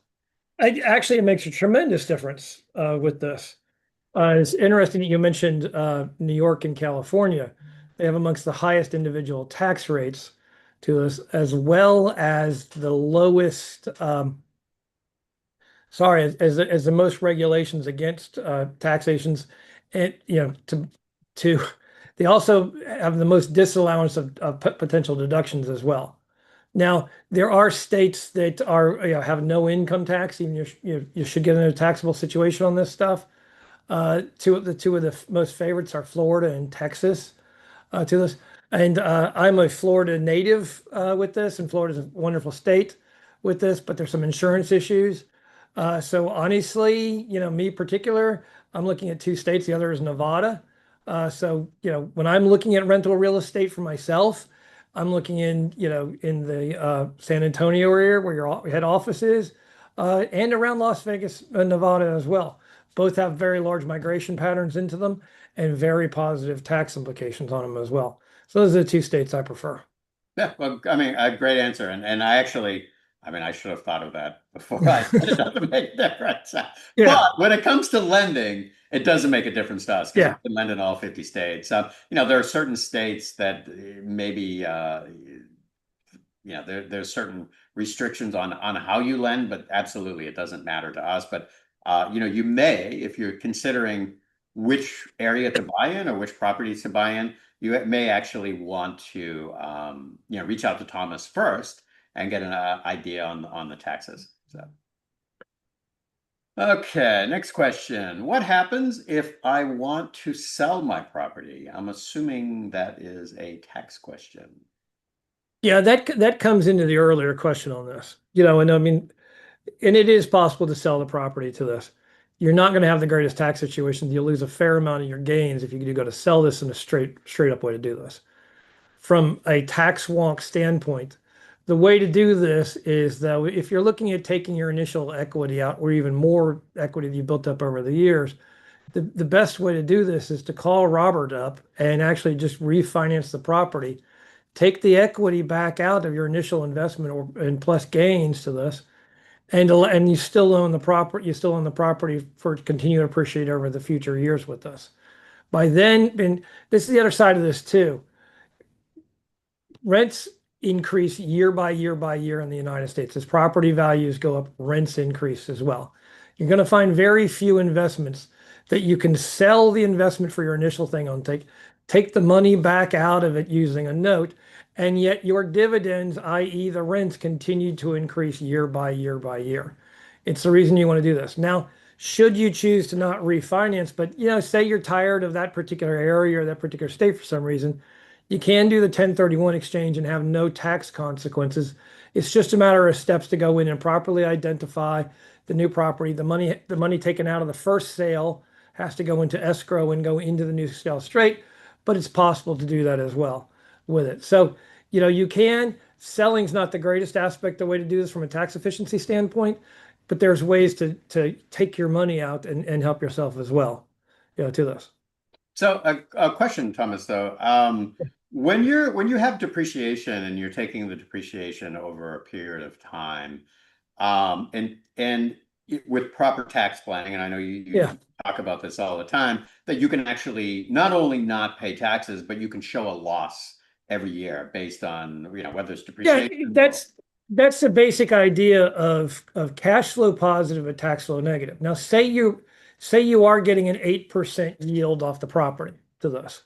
Actually, it makes a tremendous difference with this. It's interesting that you mentioned New York and California. They have amongst the highest individual tax rates to us, as well as the lowest, as the most regulations against taxations. And, to they also have the most disallowance of potential deductions as well. Now, there are states that have no income tax, even you should get in a taxable situation on this stuff. Two of the most favorites are Florida and Texas to this. And I'm a Florida native with this, and Florida's a wonderful state with this, but there's some insurance issues. So honestly, me particular, I'm looking at two states. The other is Nevada. So when I'm looking at rental real estate for myself, I'm looking in the San Antonio area where your head office is, and around Las Vegas, Nevada as well. Both have very large migration patterns into them and very positive tax implications on them as well. So those are the two states I prefer. Yeah, well, I mean, a great answer, and I should have thought of that before I said it doesn't make a difference. But Yeah, when it comes to lending, it doesn't make a difference to us because yeah. we can lend in all 50 states. There are certain states that maybe, there's certain restrictions on how you lend, but absolutely, it doesn't matter to us. But You may, if you're considering which area to buy in or which properties to buy in, you may actually want to, reach out to Thomas first and get an idea on the taxes. So, okay, next question. What happens if I want to sell my property? I'm assuming that is a tax question. Yeah, that comes into the earlier question on this. And I mean, and it is possible to sell the property to this. You're not going to have the greatest tax situation. You'll lose a fair amount of your gains if you do go to sell this in a straight up way to do this. From a tax wonk standpoint, the way to do this is that if you're looking at taking your initial equity out or even more equity that you built up over the years, the best way to do this is to call Robert up and actually just refinance the property, take the equity back out of your initial investment and plus gains to this, and you still own the property for continue to appreciate over the future years with us. By then, and this is the other side of this too. Rents increase year by year by year in the United States. As property values go up, rents increase as well. You're going to find very few investments that you can sell the investment for your initial thing on, take the money back out of it using a note, and yet your dividends, i.e., the rents, continue to increase year by year by year. It's the reason you want to do this. Now, should you choose to not refinance, but say you're tired of that particular area or that particular state for some reason, you can do the 1031 exchange and have no tax consequences. It's just a matter of steps to go in and properly identify the new property. The money taken out of the first sale has to go into escrow and go into the new sale straight, but it's possible to do that as well with it. So, you can. Selling's not the greatest aspect, the way to do this from a tax efficiency standpoint, but there's ways to take your money out and help yourself as well, to this. So a question, Thomas, though. When you have depreciation and you're taking the depreciation over a period of time, with proper tax planning, and I know you Yeah. talk about this all the time, that you can actually not only not pay taxes, but you can show a loss every year based on, whether it's Yeah, depreciation or that's the basic idea of cash flow positive and tax flow negative. Now, say you are getting an 8% yield off the property to this.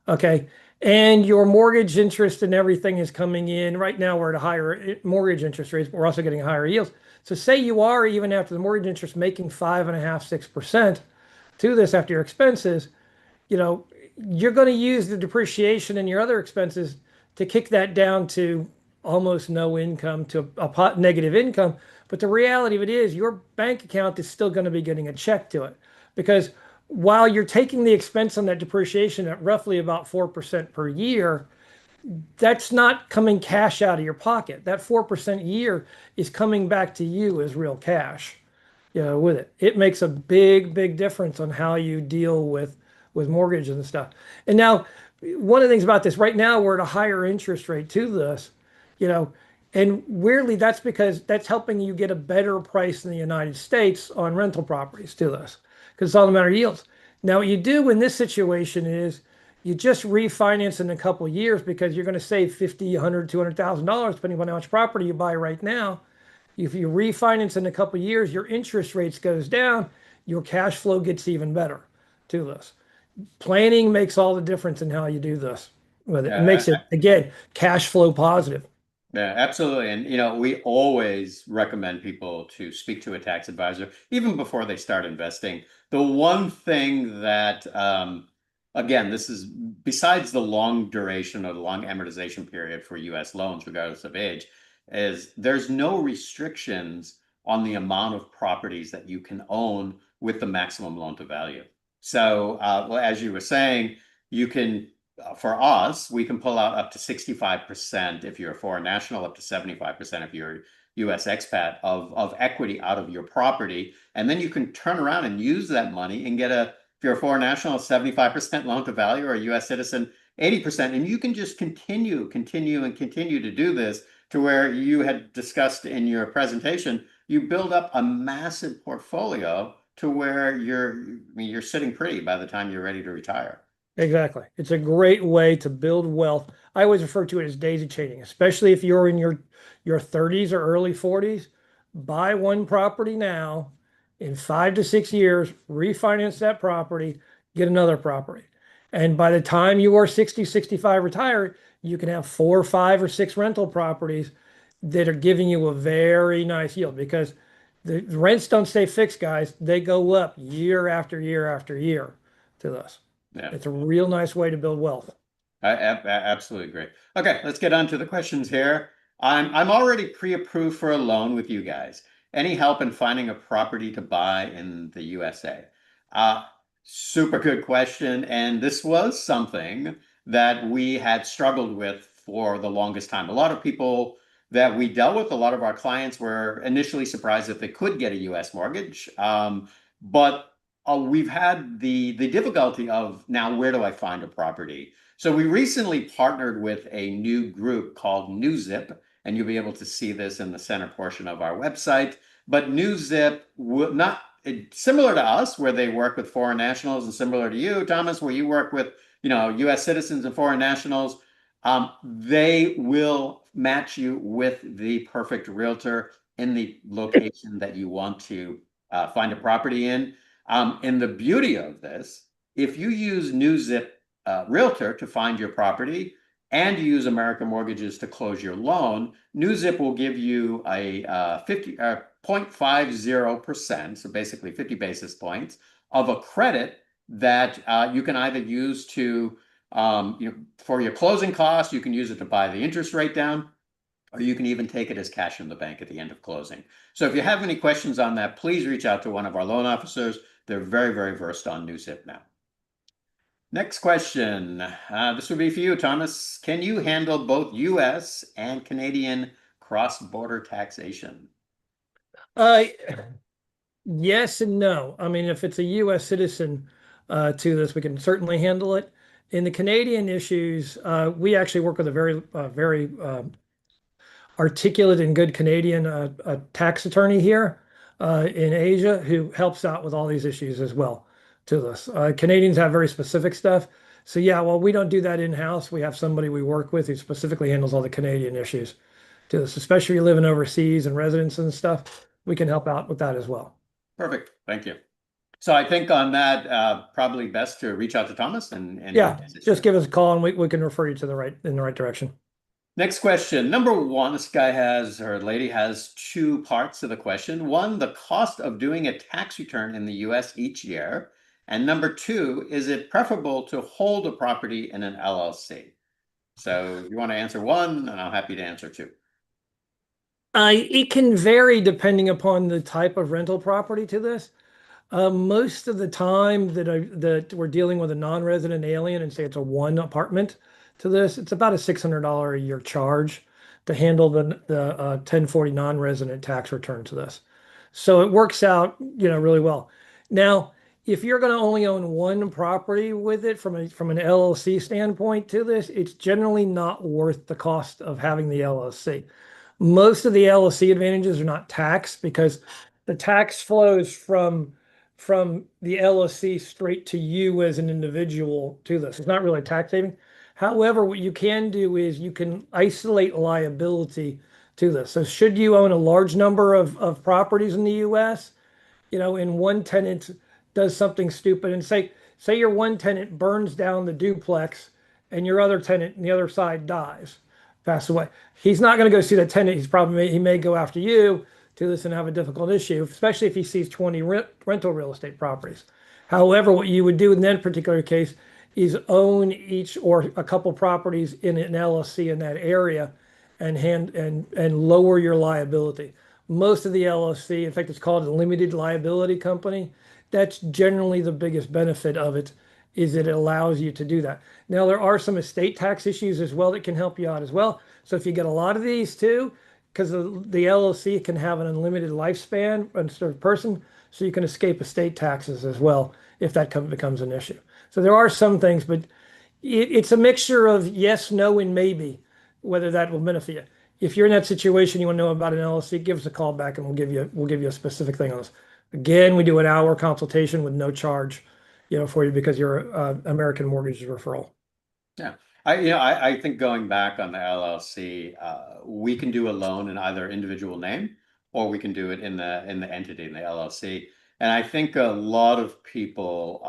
Okay. And your mortgage interest and everything is coming in. Right now, we're at a higher mortgage interest rates, but we're also getting higher yields. So say you are, even after the mortgage interest, making 5.5, 6% to this after your expenses, you know, you're going to use the depreciation and your other expenses to kick that down to almost no income to a negative income. But the reality of it is your bank account is still going to be getting a check to it because while you're taking the expense on that depreciation at roughly about 4% per year, that's not coming cash out of your pocket. That 4% a year is coming back to you as real cash, with it. It makes a big, big difference on how you deal with mortgage and stuff. And now, one of the things about this, right now we're at a higher interest rate to this, you know, and weirdly, that's because that's helping you get a better price in the United States on rental properties to this, because it's all a matter of yields. Now, what you do in this situation is you just refinance in a couple of years because you're going to save 50, 100, $200,000 depending on how much property you buy right now. If you refinance in a couple of years, your interest rates goes down, your cash flow gets even better to this. Planning makes all the difference in how you do this with it. It makes yeah. it, again, cash flow positive. Yeah, absolutely. And we always recommend people to speak to a tax advisor even before they start investing. The one thing that, again, this is besides the long duration or the long amortization period for US loans, regardless of age, is there's no restrictions on the amount of properties that you can own with the maximum loan to value. So, well, as you were saying, you can for us, we can pull out up to 65% if you're a foreign national, up to 75% if you're a US expat of equity out of your property. And then you can turn around and use that money and if you're a foreign national, 75% loan to value or a US citizen, 80%. And you can just continue to do this to where you had discussed in your presentation, you build up a massive portfolio to where you're sitting pretty by the time you're ready to retire. Exactly. It's a great way to build wealth. I always refer to it as daisy chaining, especially if you're in your 30s or early 40s. Buy one property now in 5 to 6 years, refinance that property, get another property. And by the time you are 60, 65 retired, you can have 4, 5, or 6 rental properties that are giving you a very nice yield because the rents don't stay fixed, guys. They go up year after year after year to this. Yeah. It's a real nice way to build wealth. I absolutely agree. Okay, let's get on to the questions here. I'm already pre-approved for a loan with you guys. Any help in finding a property to buy in the USA? Uh, Super good question. And this was something that we had struggled with for the longest time. A lot of people that we dealt with, a lot of our clients were initially surprised if they could get a US mortgage. But we've had the difficulty of now, where do I find a property? So we recently partnered with a new group called NewZip, and you'll be able to see this in the center portion of our website. But NewZip will not similar to us, where they work with foreign nationals, and similar to you, Thomas, where you work with U.S. citizens and foreign nationals. They will match you with the perfect realtor in the location that you want to find a property in. And the beauty of this, if you use NewZip realtor to find your property and you use American Mortgages to close your loan, NewZip will give you a 0.50%, so basically 50 basis points of a credit that you can either use to, for your closing costs, you can use it to buy the interest rate down, or you can even take it as cash in the bank at the end of closing. So if you have any questions on that, please reach out to one of our loan officers. They're very, very versed on NewZip now. Next question. This would be for you, Thomas. Can you handle both US and Canadian cross-border taxation? Uh, yes and no. I mean, if it's a U.S. citizen to this, we can certainly handle it. In the Canadian issues, we actually work with a very articulate and good Canadian tax attorney here in Asia who helps out with all these issues as well to this. Canadians have very specific stuff. So yeah, well, we don't do that in-house. We have somebody we work with who specifically handles all the Canadian issues to this, especially if you're living overseas and residents and stuff. We can help out with that as well. Perfect. Thank you. So I think on that, probably best to reach out to Thomas and he'll Yeah, assist just you. give us a call and we can refer you to the right direction. Next question. Number one, this guy has, or lady has two parts to the question. One, the cost of doing a tax return in the US each year. And number two, is it preferable to hold a property in an LLC? So you want to answer one, and I'm happy to answer two. It can vary depending upon the type of rental property to this. Most of the time that we're dealing with a non-resident alien and say it's a one apartment to this, it's about a $600 a year charge to handle the 1040 non-resident tax return to this. So it works out, really well. Now, if you're going to only own one property with it from an LLC standpoint to this, it's generally not worth the cost of having the LLC. Most of the LLC advantages are not taxed because the tax flows from the LLC straight to you as an individual to this. It's not really tax saving. However, what you can do is you can isolate liability to this. So should you own a large number of properties in the US, and one tenant does something stupid and say your one tenant burns down the duplex and your other tenant on the other side dies, pass away. He's not going to go see the tenant. He may go after you to this and have a difficult issue, especially if he sees 20 rental real estate properties. However, what you would do in that particular case is own each or a couple properties in an LLC in that area and lower your liability. Most of the LLC, in fact, it's called a limited liability company. That's generally the biggest benefit of it, is it allows you to do that. Now, there are some estate tax issues as well that can help you out as well. So if you get a lot of these too, because the LLC can have an unlimited lifespan instead of person, so you can escape estate taxes as well if that becomes an issue. So there are some things, but it's a mixture of yes, no, and maybe whether that will benefit you. If you're in that situation, you want to know about an LLC, give us a call back and we'll give you a specific thing on this. Again, we do an hour consultation with no charge, for you because you're American Mortgage referral. Yeah. I think going back on the LLC, we can do a loan in either individual name or we can do it in the entity in the LLC. And I think a lot of people,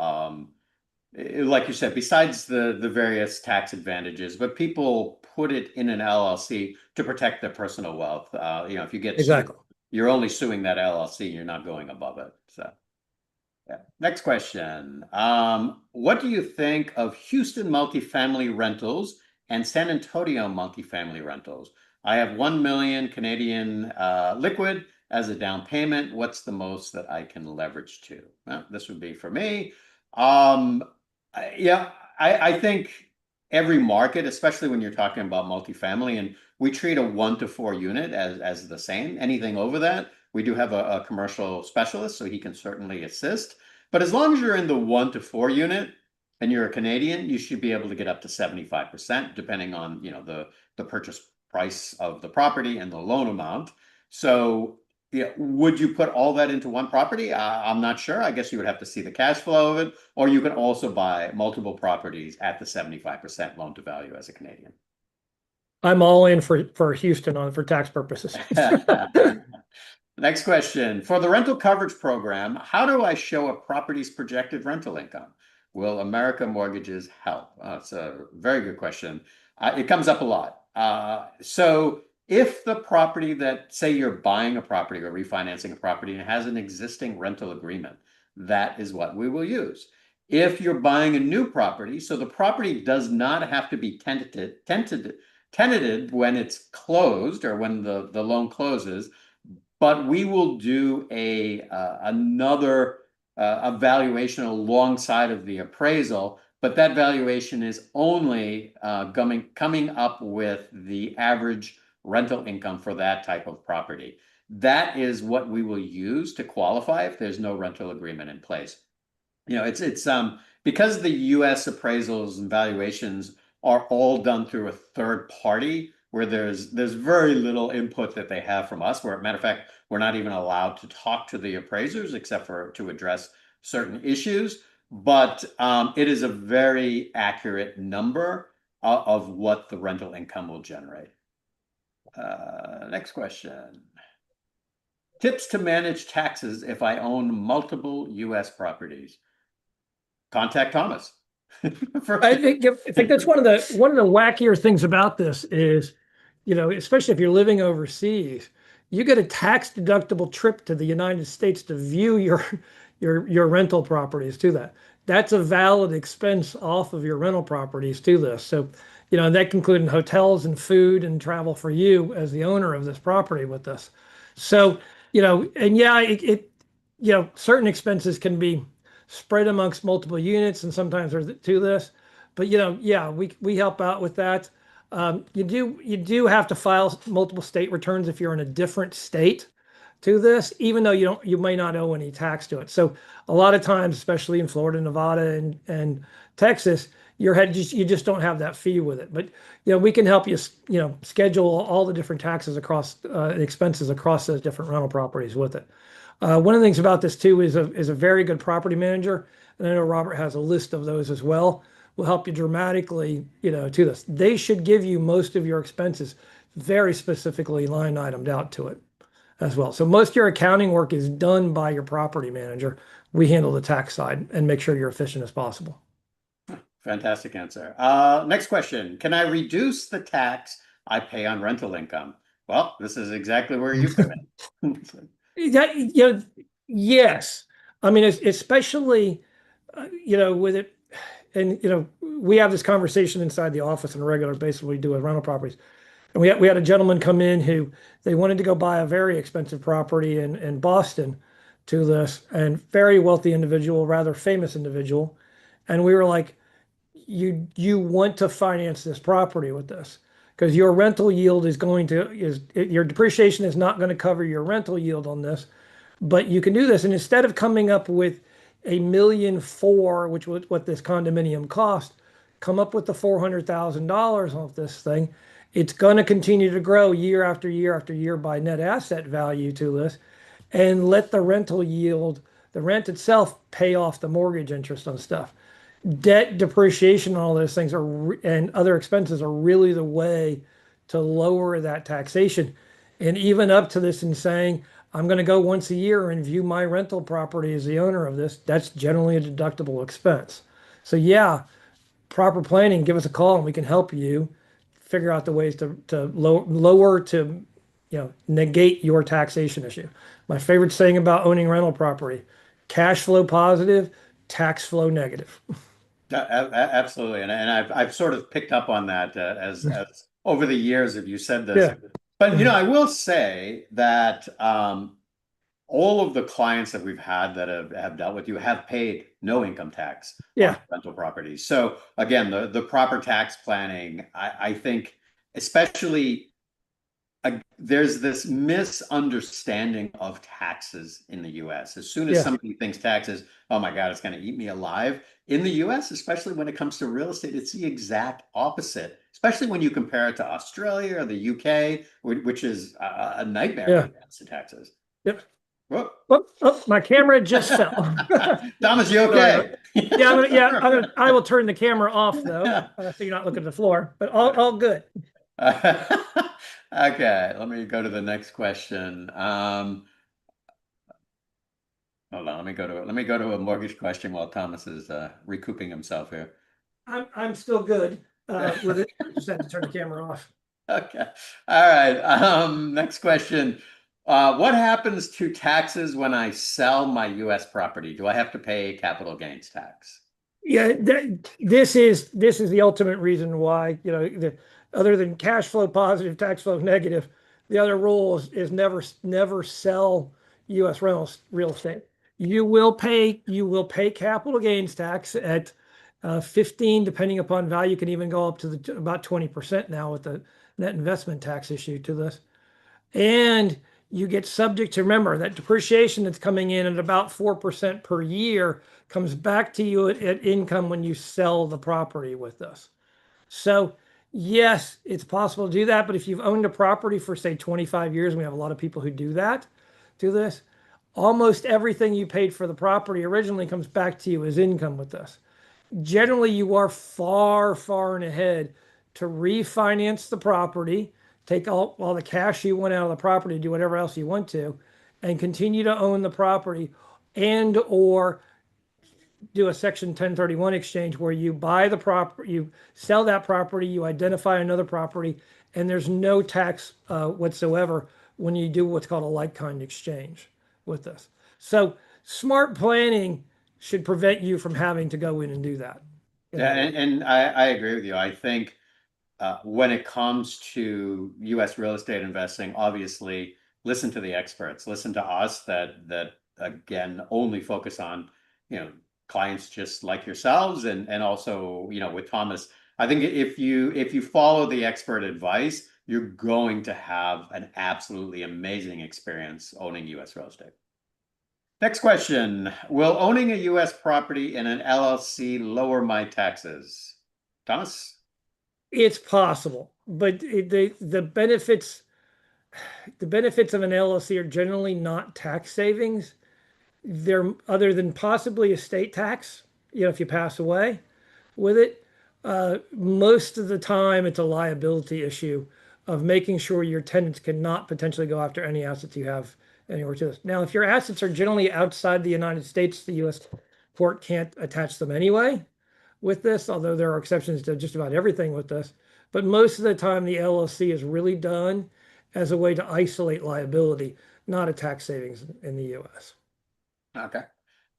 like you said, besides the various tax advantages, but people put it in an LLC to protect their personal wealth. If you get sued, Exactly. you're only suing that LLC. You're not going above it. So. Yeah. Next question. What do you think of Houston multifamily rentals and San Antonio multifamily rentals? I have 1 million Canadian liquid as a down payment. What's the most that I can leverage to? Well, this would be for me. Um, yeah, I think every market, especially when you're talking about multifamily, and we treat a 1 to 4 unit as the same. Anything over that, we do have a commercial specialist, so he can certainly assist. But as long as you're in the 1 to 4 unit and you're a Canadian, you should be able to get up to 75%, depending on, the purchase price of the property and the loan amount. So, yeah, would you put all that into one property? I'm not sure. I guess you would have to see the cash flow of it, or you can also buy multiple properties at the 75% loan to value as a Canadian. I'm all in for Houston for tax purposes. Next question. For the rental coverage program, how do I show a property's projected rental income? Will America Mortgages help? It's a very good question. It comes up a lot. So if the property that, say you're buying a property or refinancing a property and has an existing rental agreement, that is what we will use. If you're buying a new property, so the property does not have to be tenanted when it's closed or when the loan closes, but we will do another evaluation alongside of the appraisal. But that valuation is only coming up with the average rental income for that type of property. That is what we will use to qualify if there's no rental agreement in place. It's because the US appraisals and valuations are all done through a third party where there's very little input that they have from us. Where, matter of fact, we're not even allowed to talk to the appraisers except for to address certain issues. But it is a very accurate number of what the rental income will generate. Next question. Tips to manage taxes if I own multiple US properties. Contact Thomas. I think that's one of the wackier things about this is, especially if you're living overseas, you get a tax deductible trip to the United States to view your rental properties to that. That's a valid expense off of your rental properties to this. So, that can include hotels and food and travel for you as the owner of this property with this. So, and yeah, certain expenses can be spread amongst multiple units, and sometimes there's to this. But yeah, we help out with that. You do have to file multiple state returns if you're in a different state to this, even though you may not owe any tax to it. So a lot of times, especially in Florida, Nevada, and Texas, you just don't have that fee with it. But we can help you schedule all the different taxes across expenses across those different rental properties with it. One of the things about this too is a very good property manager, and I know Robert has a list of those as well. Will help you dramatically, to this. They should give you most of your expenses very specifically line itemed out to it as well. So most of your accounting work is done by your property manager. We handle the tax side and make sure you're efficient as possible. Fantastic answer. Next question. Can I reduce the tax I pay on rental income? Well, this is exactly where you come in. Yeah, yes. I mean, especially, with it, and we have this conversation inside the office on a regular basis. We do with rental properties, and we had a gentleman come in who they wanted to go buy a very expensive property in Boston to this, and very wealthy individual, rather famous individual, and we were like, you want to finance this property with this because your rental yield your depreciation is not going to cover your rental yield on this, but you can do this. And instead of coming up with $1,400,000, which was what this condominium cost, come up with the $400,000 off this thing. It's going to continue to grow year after year after year by net asset value to this, and let the rental yield, the rent itself, pay off the mortgage interest on stuff. Debt depreciation and all those things and other expenses are really the way to lower that taxation. And even up to this in saying, I'm going to go once a year and view my rental property as the owner of this. That's generally a deductible expense. So yeah, proper planning, give us a call and we can help you figure out the ways to lower to, negate your taxation issue. My favorite saying about owning rental property, cash flow positive, tax flow negative. Absolutely, and I've sort of picked up on that as over the years if you said this. Yeah. But I will say that all of the clients that we've had that have dealt with you have paid no income tax on Yeah. rental properties. So again, the proper tax planning, I think, especially there's this misunderstanding of taxes in the US. As soon as Yeah. somebody thinks taxes, oh my God, it's going to eat me alive. In the US, especially when it comes to real estate, it's the exact opposite, especially when you compare it to Australia or the UK, which is a nightmare when Yeah. it comes to taxes. Yep. Whoa. Oh, my camera just fell. Thomas, you Sorry about okay? it. I will turn the camera off though, so you're not looking at the floor, but all good. Okay, let me go to the next question. Hold on, let me go to a mortgage question while Thomas is recouping himself here. I'm still good with it. Just had to turn the camera off. Okay. All right. Next question. What happens to taxes when I sell my US property? Do I have to pay capital gains tax? Yeah, this is the ultimate reason why, other than cash flow positive, tax flow negative, the other rule is never sell U.S. rentals real estate. You will pay capital gains tax at 15, depending upon value, can even go up to about 20% now with the net investment tax issue to this. And you get subject to, remember that depreciation that's coming in at about 4% per year comes back to you at income when you sell the property with us. So yes, it's possible to do that, but if you've owned a property for say 25 years, and we have a lot of people who do this, almost everything you paid for the property originally comes back to you as income with this. Generally, you are far, far and ahead to refinance the property, take all the cash you want out of the property, do whatever else you want to, and continue to own the property, and or do a Section 1031 exchange where you buy the property, you sell that property, you identify another property, and there's no tax whatsoever when you do what's called a like-kind exchange with this. So smart planning should prevent you from having to go in and do that. In Yeah, other words, and I agree with you. I think when it comes to U.S. real estate investing, obviously listen to the experts, listen to us that again only focus on you know clients just like yourselves and also with Thomas. I think if you follow the expert advice, you're going to have an absolutely amazing experience owning U.S. real estate. Next question. Will owning a U.S. property in an LLC lower my taxes? Thomas? it's possible, but the benefits of an LLC are generally not tax savings. They're other than possibly estate tax, if you pass away with it. Most of the time, it's a liability issue of making sure your tenants cannot potentially go after any assets you have anywhere to this. Now, if your assets are generally outside the United States, the U.S. court can't attach them anyway with this, although there are exceptions to just about everything with this. But most of the time, the LLC is really done as a way to isolate liability, not a tax savings in the U.S. Okay.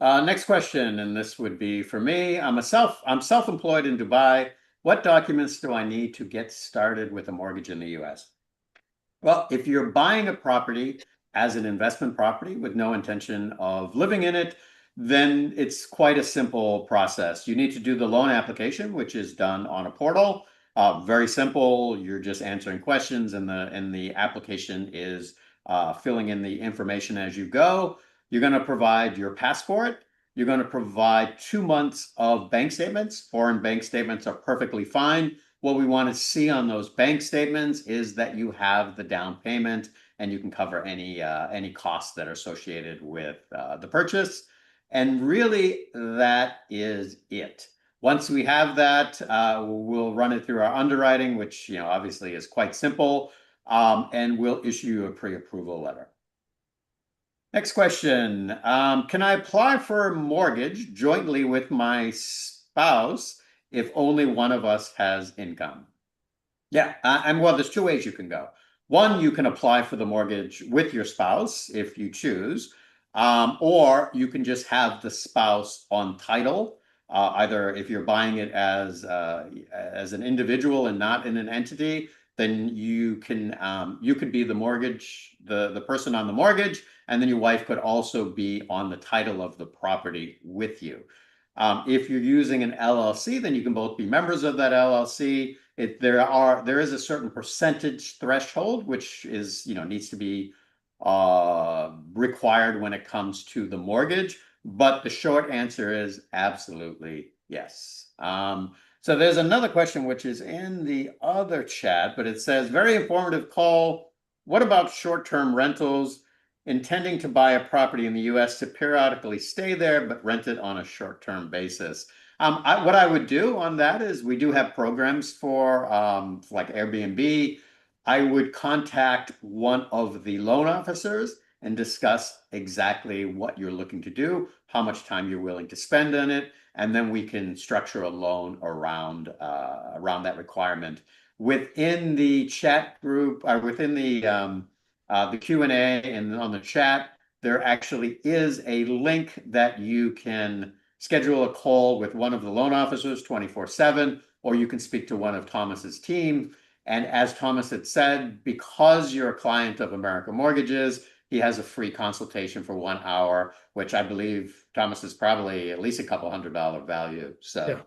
Next question, and this would be for me. I'm self-employed in Dubai. What documents do I need to get started with a mortgage in the US? Well, if you're buying a property as an investment property with no intention of living in it, then it's quite a simple process. You need to do the loan application, which is done on a portal. Very simple. You're just answering questions, and the application is filling in the information as you go. You're going to provide your passport. You're going to provide 2 months of bank statements. Foreign bank statements are perfectly fine. What we want to see on those bank statements is that you have the down payment and you can cover any costs that are associated with the purchase. And really, that is it. Once we have that, we'll run it through our underwriting, which obviously is quite simple, and we'll issue you a pre-approval letter. Next question. Can I apply for a mortgage jointly with my spouse if only one of us has income? Yeah, and well, there's two ways you can go. One, you can apply for the mortgage with your spouse if you choose, or you can just have the spouse on title. Either if you're buying it as an individual and not in an entity, then you could be the mortgage, the person on the mortgage, and then your wife could also be on the title of the property with you. If you're using an LLC, then you can both be members of that LLC. There is a certain percentage threshold which is needs to be required when it comes to the mortgage, but the short answer is absolutely yes. So there's another question which is in the other chat, but it says very informative call. What about short-term rentals? Intending to buy a property in the US to periodically stay there, but rent it on a short-term basis. What I would do on that is we do have programs for like Airbnb. I would contact one of the loan officers and discuss exactly what you're looking to do, how much time you're willing to spend on it, and then we can structure a loan around that requirement. Within the chat group, or within the Q&A and on the chat, there actually is a link that you can schedule a call with one of the loan officers 24/7, or you can speak to one of Thomas's team. And as Thomas had said, because you're a client of American Mortgages, he has a free consultation for 1 hour, which I believe Thomas is probably at least a couple $100 value. Yeah. So,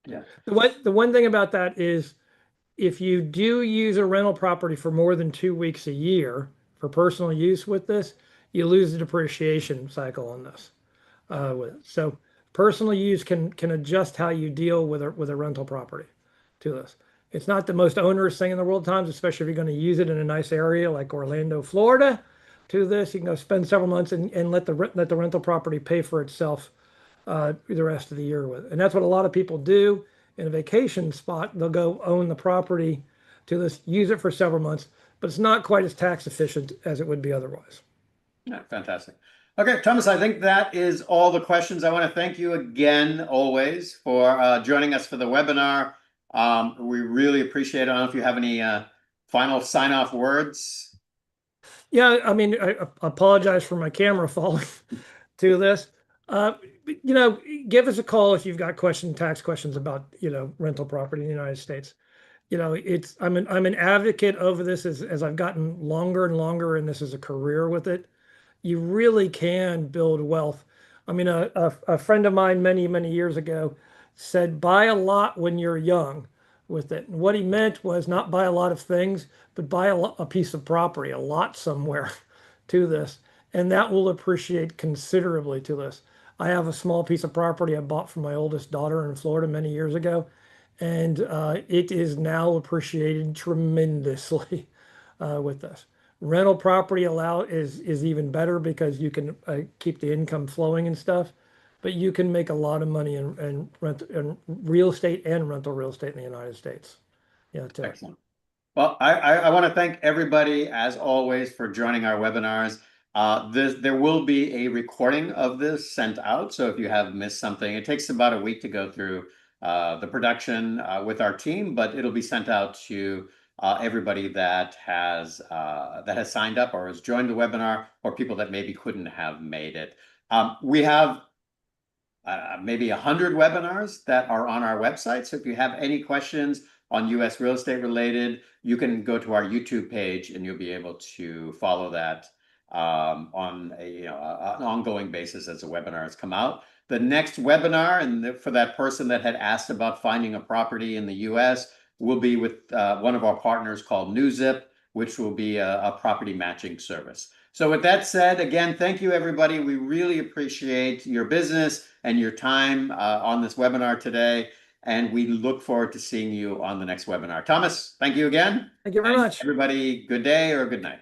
yeah. The one thing about that is if you do use a rental property for more than 2 weeks a year for personal use with this, you lose the depreciation cycle on this. So personal use can adjust how you deal with a rental property to this. It's not the most onerous thing in the world times, especially if you're going to use it in a nice area like Orlando, Florida. To this, you can go spend several months and let the rental property pay for itself the rest of the year with. And that's what a lot of people do in a vacation spot. They'll go own the property to this, use it for several months, but it's not quite as tax efficient as it would be otherwise. Yeah, fantastic. Okay, Thomas, I think that is all the questions. I want to thank you again, always, for joining us for the webinar. We really appreciate it. I don't know if you have any final sign-off words. Yeah, I mean, I apologize for my camera falling to this. Uh, give us a call if you've got tax questions about, rental property in the United States. I'm an advocate over this as I've gotten longer and longer, and this is a career with it. You really can build wealth. I mean, a friend of mine many, many years ago said, buy a lot when you're young with it. And what he meant was not buy a lot of things, but buy a piece of property, a lot somewhere to this. And that will appreciate considerably to this. I have a small piece of property I bought from my oldest daughter in Florida many years ago, and it is now appreciated tremendously with this. Rental property is even better because you can keep the income flowing and stuff, but you can make a lot of money in real estate and rental real estate in the United States. Yeah, too. Excellent. Well, I want to thank everybody, as always, for joining our webinars. There will be a recording of this sent out. So if you have missed something, it takes about a week to go through the production with our team, but it'll be sent out to everybody that has signed up or has joined the webinar, or people that maybe couldn't have made it. We have maybe 100 webinars that are on our website. So if you have any questions on US real estate related, you can go to our YouTube page and you'll be able to follow that on an ongoing basis as the webinars come out. The next webinar, and for that person that had asked about finding a property in the US, will be with one of our partners called NewZip, which will be a property matching service. So with that said, again, thank you, everybody. We really appreciate your business and your time on this webinar today. And we look forward to seeing you on the next webinar. Thomas, thank you again. Thank you very And much. everybody, good day or good night.